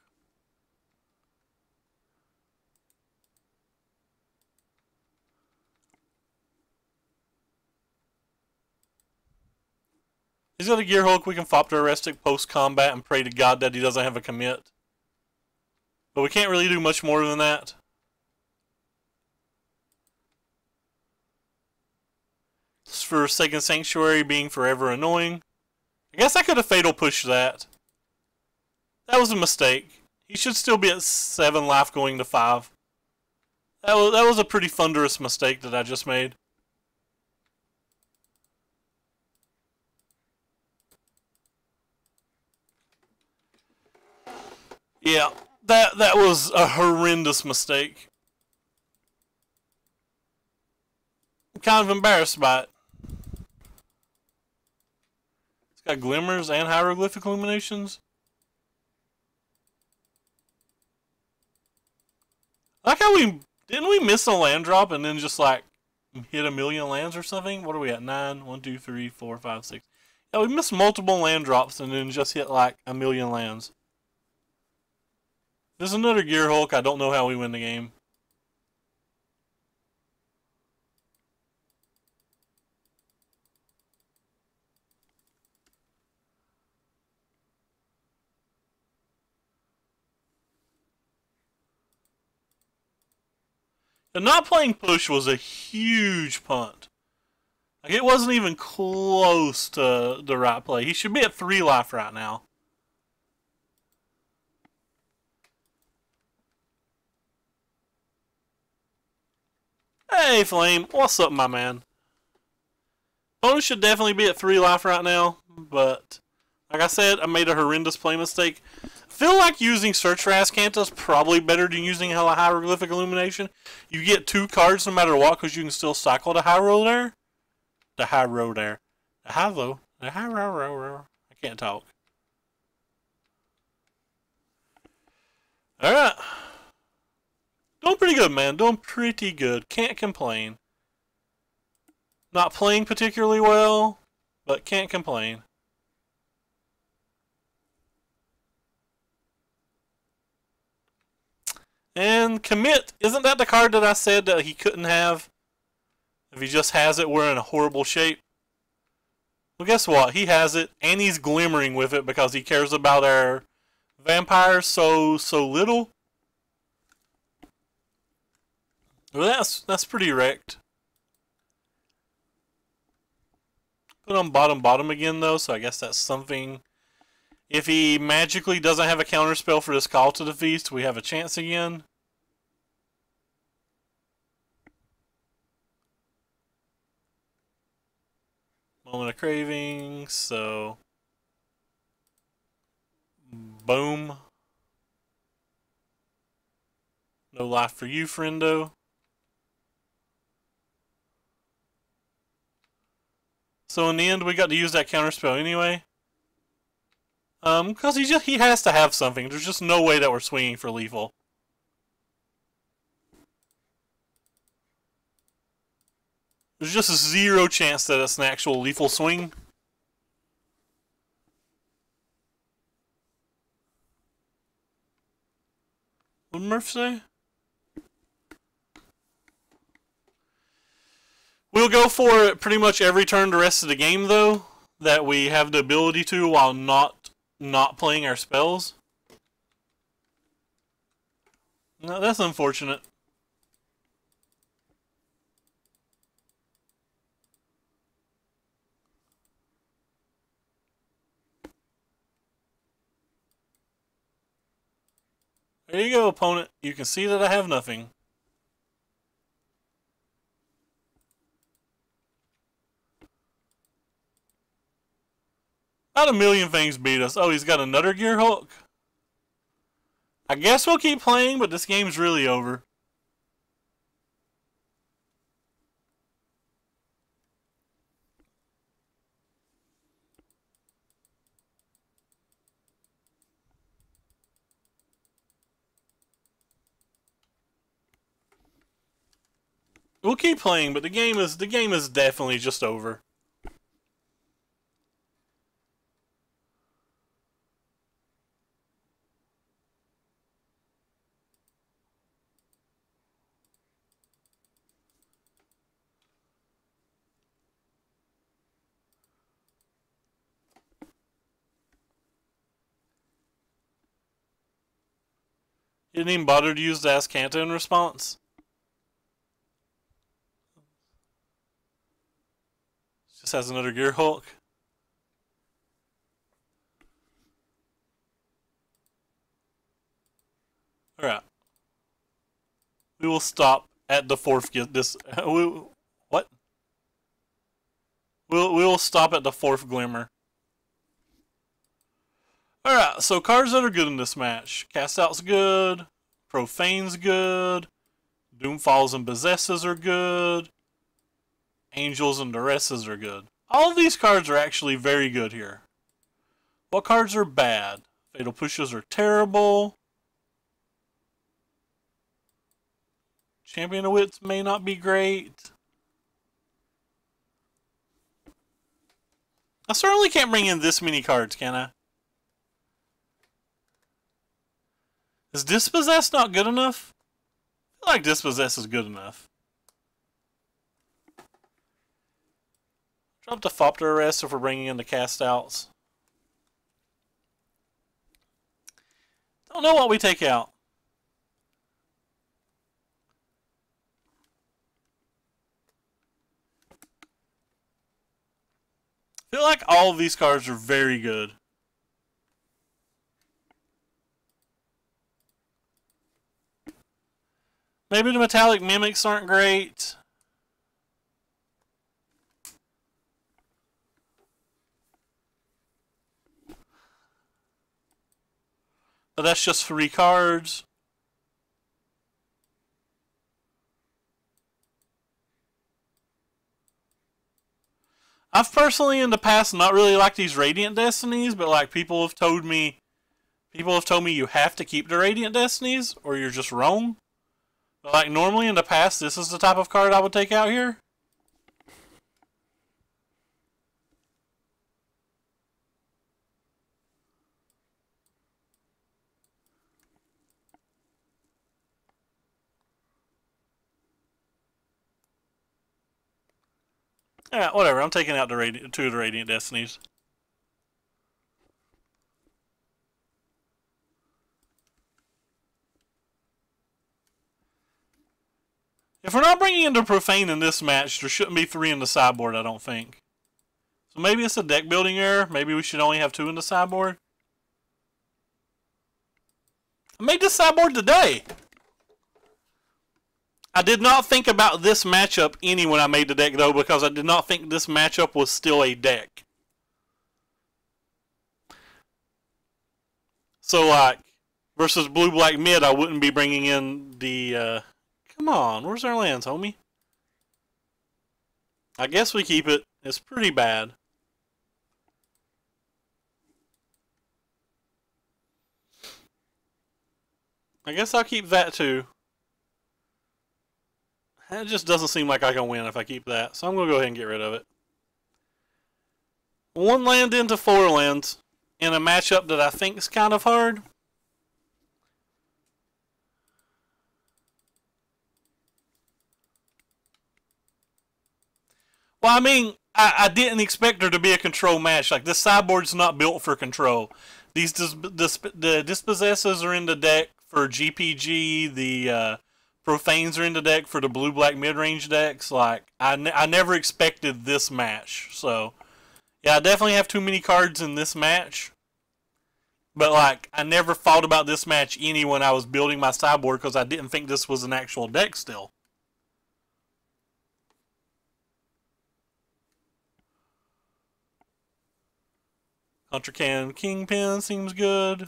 He's got a Gear Hulk, we can flop to Arrestic post-combat and pray to God that he doesn't have a commit. But we can't really do much more than that. For Second Sanctuary being forever annoying. I guess I could have Fatal Pushed that. That was a mistake. He should still be at 7 life going to 5. That was a pretty thunderous mistake that I just made. Yeah, that was a horrendous mistake. I'm kind of embarrassed by it. It's got glimmers and hieroglyphic illuminations. Like how didn't we miss a land drop and then just like hit a million lands or something? What are we at? 9, 1, 2, 3, 4, 5, 6. Yeah, we missed multiple land drops and then just hit like a million lands. There's another Gear Hulk. I don't know how we win the game. And not playing push was a huge punt. Like, it wasn't even close to the right play. He should be at 3 life right now. Hey, Flame. What's up, my man? Opponent should definitely be at 3 life right now, but like I said, I made a horrendous play mistake. I feel like using Search for Azcanta is probably better than using Hieroglyphic Illumination. You get 2 cards no matter what because you can still cycle the Hyro there. The Hyro there. The Hyro. The Hyro. I can't talk. Alright. Doing pretty good, man. Doing pretty good. Can't complain. Not playing particularly well, but can't complain. And commit, isn't that the card that I said that he couldn't have? If he just has it, we're in a horrible shape. Well, guess what? He has it, and he's glimmering with it because he cares about our vampires so little. Well, that's pretty wrecked. Put on bottom again though, so I guess that's something. If he magically doesn't have a counterspell for this Call to the Feast, we have a chance again. Moment of Craving, so boom. No life for you, friendo. So in the end, we got to use that counterspell anyway. Because he has to have something. There's just no way that we're swinging for lethal. There's just a 0 chance that it's an actual lethal swing. What did Murph say? We'll go for it pretty much every turn the rest of the game, though, that we have the ability to while not playing our spells. No, that's unfortunate. There you go, opponent. You can see that I have nothing. Not a million things beat us. Oh, he's got another Gear Hulk? I guess we'll keep playing, but this game's really over. We'll keep playing, but the game is definitely just over. You didn't even bother to use the Ask Kanta in response? Just has another Gear Hulk. Alright. We will stop at the fourth what? We'll stop at the fourth Glimmer. Alright, so cards that are good in this match. Cast Out's good. Profane's good. Doomfalls and Possesses are good. Angels and Duresses are good. All of these cards are actually very good here. What cards are bad? Fatal Pushes are terrible. Champion of Wits may not be great. I certainly can't bring in this many cards, can I? Is Dispossess not good enough? I feel like Dispossess is good enough. Drop the Thopter Arrest if we're bringing in the Cast Outs. Don't know what we take out. I feel like all of these cards are very good. Maybe the Metallic Mimics aren't great. But that's just 3 cards. I've personally in the past not really liked these Radiant Destinies, but like people have told me you have to keep the Radiant Destinies or you're just wrong. But like normally in the past, this is the type of card I would take out here. Yeah, whatever. I'm taking out the 2 of the Radiant Destinies. If we're not bringing in the Profane in this match, there shouldn't be 3 in the sideboard, I don't think. So maybe it's a deck building error. Maybe we should only have 2 in the sideboard. I made this sideboard today. I did not think about this matchup any when I made the deck, though, because I did not think this matchup was still a deck. So, like, versus blue-black mid, I wouldn't be bringing in the... Come on, where's our lands, homie? I guess we keep it. It's pretty bad. I guess I'll keep that, too. It just doesn't seem like I can win if I keep that, so I'm going to go ahead and get rid of it. 1 land into 4 lands in a matchup that I think is kind of hard. Well, I mean, I didn't expect there to be a control match. Like, this sideboard's not built for control. These the Dispossesses are in the deck for GPG. The Profanes are in the deck for the blue-black mid-range decks. Like, I never expected this match. So, yeah, I definitely have too many cards in this match. But, like, I never thought about this match any when I was building my sideboard because I didn't think this was an actual deck still. Contra Can Kingpin seems good.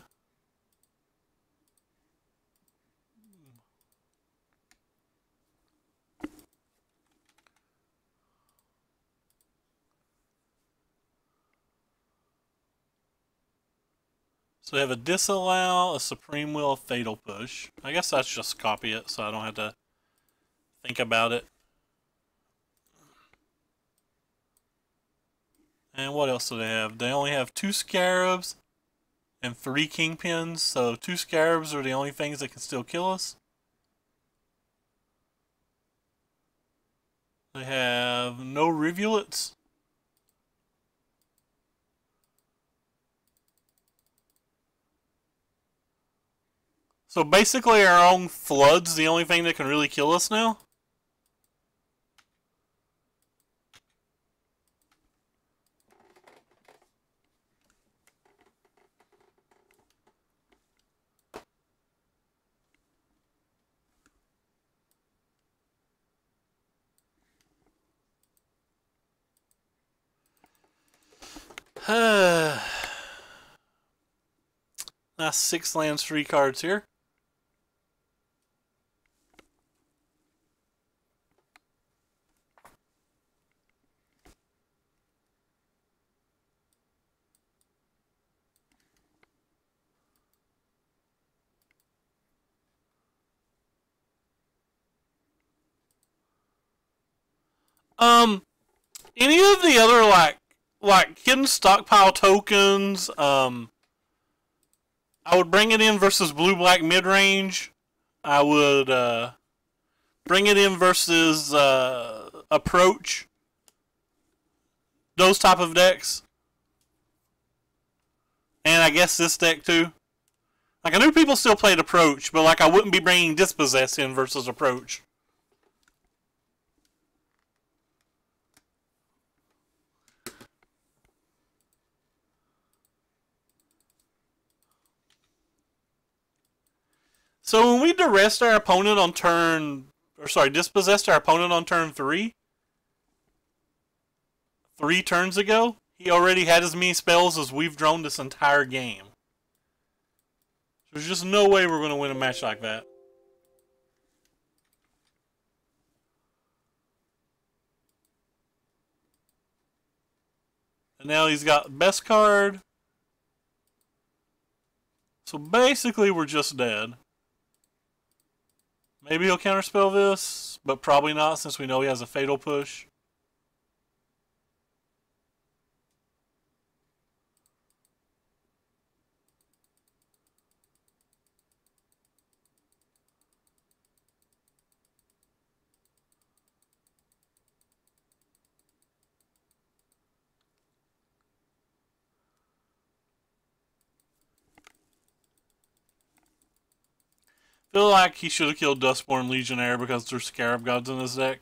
So we have a Disallow, a Supreme Will, a Fatal Push. I guess that's just copy it so I don't have to think about it. And what else do they have? They only have 2 scarabs and 3 kingpins, so 2 scarabs are the only things that can still kill us. They have no rivulets. So basically our own flood's the only thing that can really kill us now. Nice 6 lands, 3 cards here. Any of the other like hidden stockpile tokens, I would bring it in versus blue-black mid-range. I would bring it in versus approach. Those type of decks. And I guess this deck too. Like I knew people still played approach, but like I wouldn't be bringing dispossess in versus approach. So when we dispossessed our opponent on turn 3, 3 turns ago, he already had as many spells as we've drawn this entire game. There's just no way we're going to win a match like that. And now he's got best card. So basically we're just dead. Maybe he'll counterspell this, but probably not since we know he has a fatal push. Feel like he should have killed Duskborn Legionnaire because there's Scarab Gods in his deck.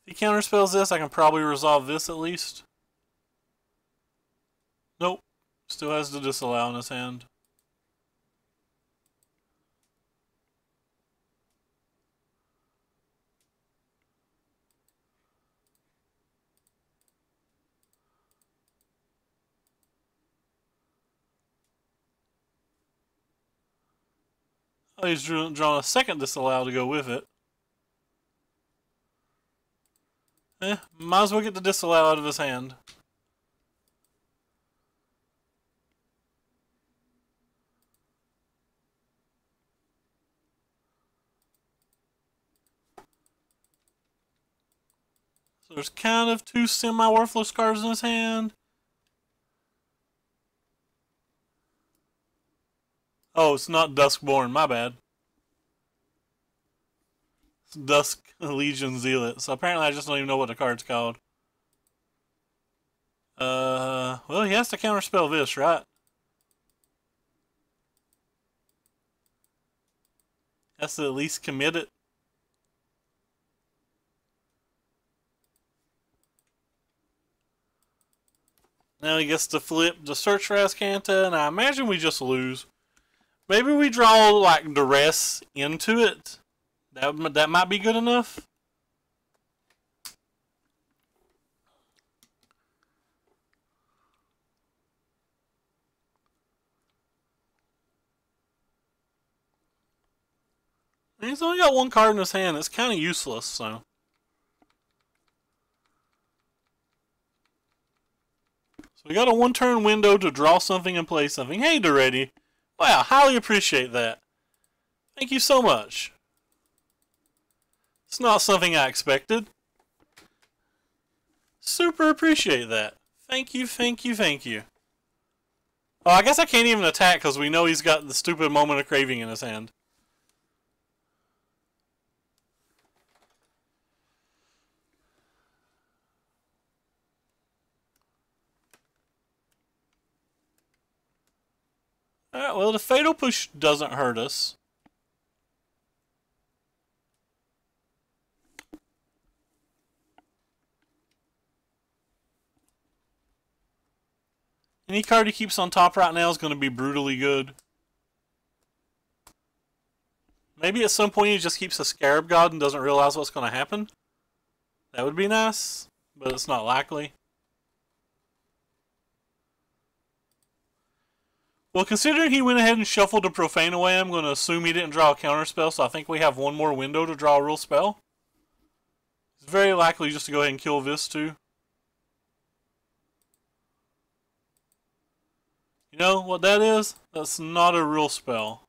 If he counterspells this, I can probably resolve this at least. Nope. Still has the disallow in his hand. Oh, he's drawn a second disallow to go with it. Might as well get the disallow out of his hand. So there's kind of 2 semi-worthless cards in his hand. Oh, it's not Duskborn, my bad. It's Dusk Legion Zealot. So apparently I just don't even know what the card's called. Well, he has to counterspell this, right? Has to at least commit it. Now he gets to flip the Search for Azcanta, and I imagine we just lose. Maybe we draw, like, Duress into it. That might be good enough. And he's only got one card in his hand. It's kind of useless, so. So we got a one-turn window to draw something and play something. Hey, Duretti. Wow, highly appreciate that. Thank you so much. It's not something I expected. Super appreciate that. Thank you, thank you, thank you. Oh, I guess I can't even attack because we know he's got the stupid Moment of Craving in his hand. Alright, well, the Fatal Push doesn't hurt us. Any card he keeps on top right now is going to be brutally good. Maybe at some point he just keeps a Scarab God and doesn't realize what's going to happen. That would be nice, but it's not likely. Well, considering he went ahead and shuffled a Profane away, I'm going to assume he didn't draw a counter spell, so I think we have one more window to draw a real spell. It's very likely just to go ahead and kill this too. You know what that is? That's not a real spell.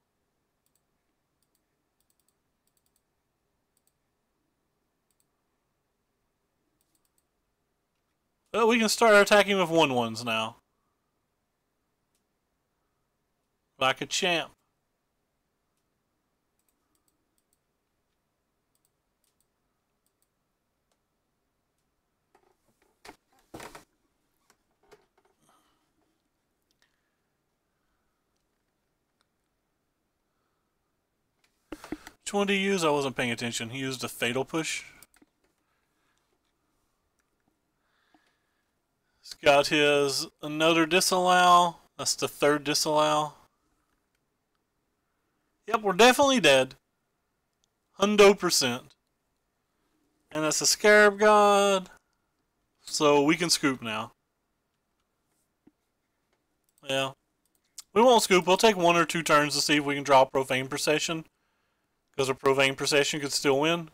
But we can start attacking with 1/1s now. Like a champ. Which one did he use? I wasn't paying attention. He used a Fatal Push. He's got his another disallow. That's the third disallow. Yep, we're definitely dead. 100%. And that's a Scarab God. So we can scoop now. Yeah. We won't scoop. We'll take 1 or 2 turns to see if we can draw a Profane Procession. Because a Profane Procession could still win.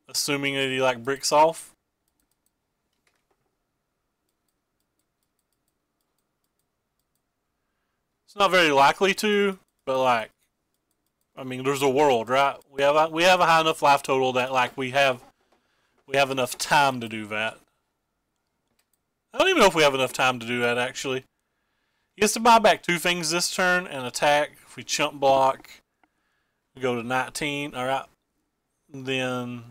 Assuming that he like bricks off. It's not very likely to, but like, I mean, there's a world, right? We have a high enough life total that like we have enough time to do that. I don't even know if we have enough time to do that actually. He gets to buy back 2 things this turn and attack. If we chump block, we go to 19. All right, then.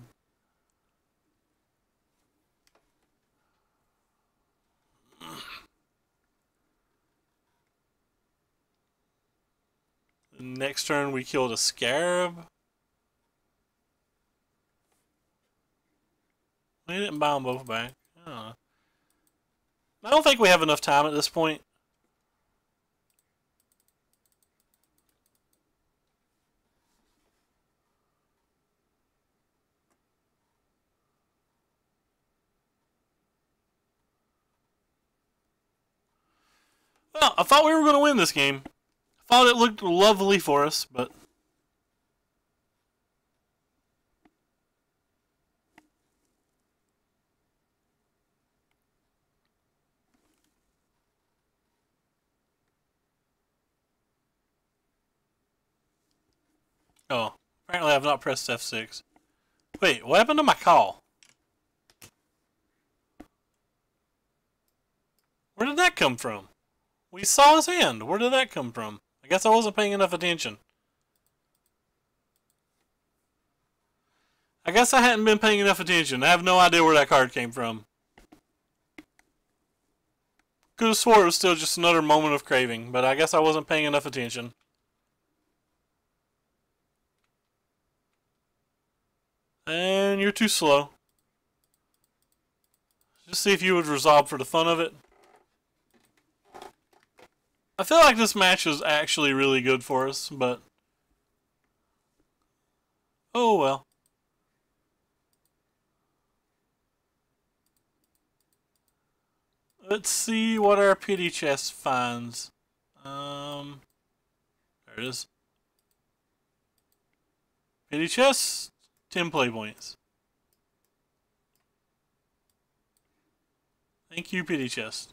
Next turn we killed a Scarab. We didn't buy them both back. I don't think we have enough time at this point. Well, I thought we were going to win this game. I thought it looked lovely for us, but... Oh, apparently I've not pressed F6. Wait, what happened to my call? Where did that come from? We saw his hand. Where did that come from? I guess I wasn't paying enough attention. I guess I hadn't been paying enough attention. I have no idea where that card came from. Could have swore it was still just another Moment of Craving, but I guess I wasn't paying enough attention. And you're too slow. Just see if you would resolve for the fun of it. I feel like this match is actually really good for us, but... oh well. Let's see what our pity chest finds. There it is. Pity chest, 10 play points. Thank you, pity chest.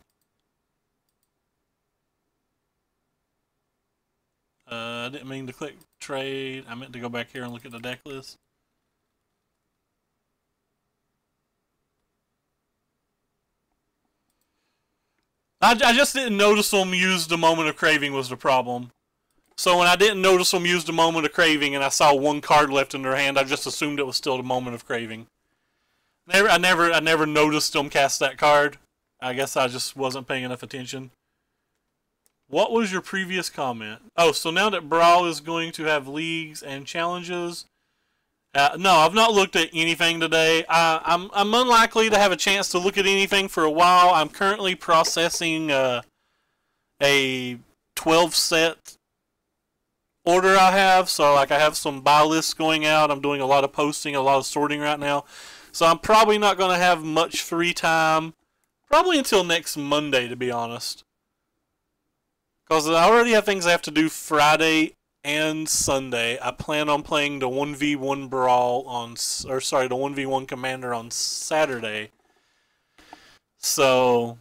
I didn't mean to click trade. I meant to go back here and look at the deck list. I just didn't notice them use the Moment of Craving was the problem. So when I didn't notice them use the Moment of Craving and I saw one card left in their hand, I just assumed it was still the Moment of Craving. I never noticed them cast that card. I guess I just wasn't paying enough attention. What was your previous comment? Oh, so now that Brawl is going to have leagues and challenges. No, I've not looked at anything today. I'm unlikely to have a chance to look at anything for a while. I'm currently processing a 12 set order I have. So like I have some buy lists going out. I'm doing a lot of posting, a lot of sorting right now. So I'm probably not going to have much free time. Probably until next Monday, to be honest. Because I already have things I have to do Friday and Sunday. I plan on playing the 1v1 Brawl on, or sorry, the 1v1 Commander on Saturday. So,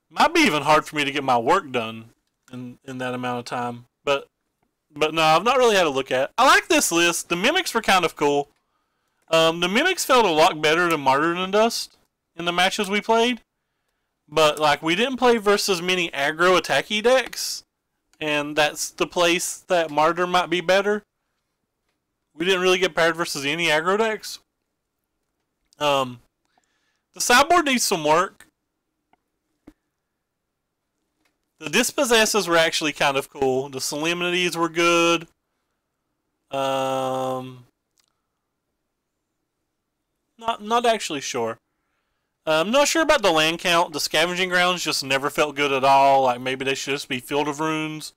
might be even hard for me to get my work done in that amount of time. But no, I've not really had a look at it. I like this list. The Mimics were kind of cool. The Mimics felt a lot better than Martyr than Dust in the matches we played. But, like, we didn't play versus many aggro attacky decks. And that's the place that Martyr might be better. We didn't really get paired versus any aggro decks. The sideboard needs some work. The Dispossesses were actually kind of cool. The Solemnities were good. Not actually sure. I'm not sure about the land count. The Scavenging Grounds just never felt good at all. Like, maybe they should just be Field of Runes.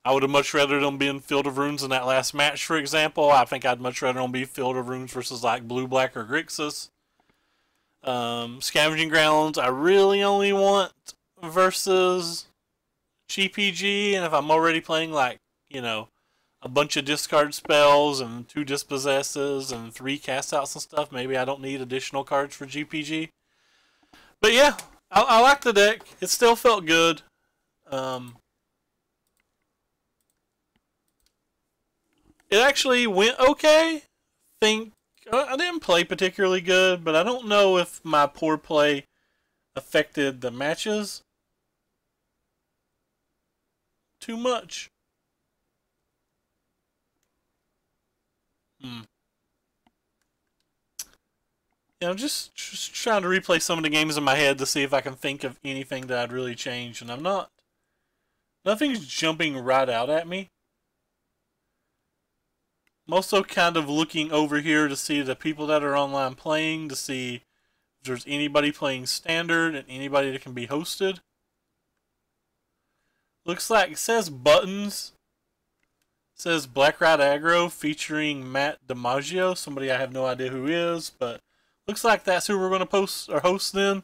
I would have much rather them be in Field of Runes in that last match, for example. I think I'd much rather them be Field of Runes versus, like, Blue, Black, or Grixis. Scavenging Grounds, I really only want versus GPG. And if I'm already playing, like, you know, a bunch of discard spells and 2 Dispossesses and 3 cast outs and stuff, maybe I don't need additional cards for GPG. But yeah, I like the deck. It still felt good. It actually went okay. I didn't play particularly good, but I don't know if my poor play affected the matches too much. You know, just trying to replay some of the games in my head to see if I can think of anything that I'd really change, and I'm not. Nothing's jumping right out at me. I'm also kind of looking over here to see the people that are online playing, to see if there's anybody playing Standard and anybody that can be hosted. Looks like it says Buttons. It says Black Rat Aggro featuring Matt DiMaggio, somebody I have no idea who is, but looks like that's who we're going to post or host then.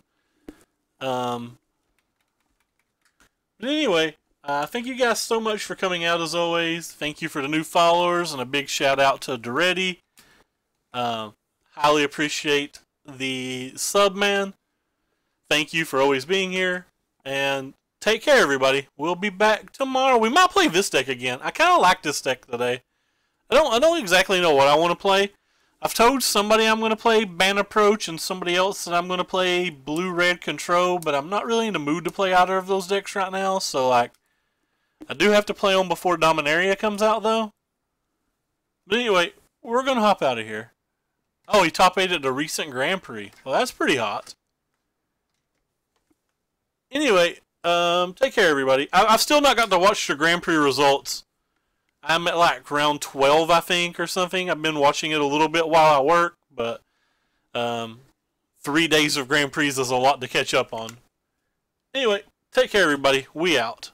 But anyway, thank you guys so much for coming out as always. Thank you for the new followers, and a big shout out to Duretti. Highly appreciate the sub, man. Thank you for always being here, and take care, everybody. We'll be back tomorrow. We might play this deck again. I kind of like this deck today. I don't exactly know what I want to play. I've told somebody I'm going to play Ban Approach and somebody else that I'm going to play Blue-Red Control, but I'm not really in the mood to play either of those decks right now, so, like, I do have to play them before Dominaria comes out, though. But anyway, we're going to hop out of here. Oh, he top 8 at the recent Grand Prix. Well, that's pretty hot. Anyway, take care, everybody. I've still not got to watch the Grand Prix results. I'm at like round 12, I think, or something. I've been watching it a little bit while I work, but 3 days of Grand Prix is a lot to catch up on. Anyway, take care, everybody. We out.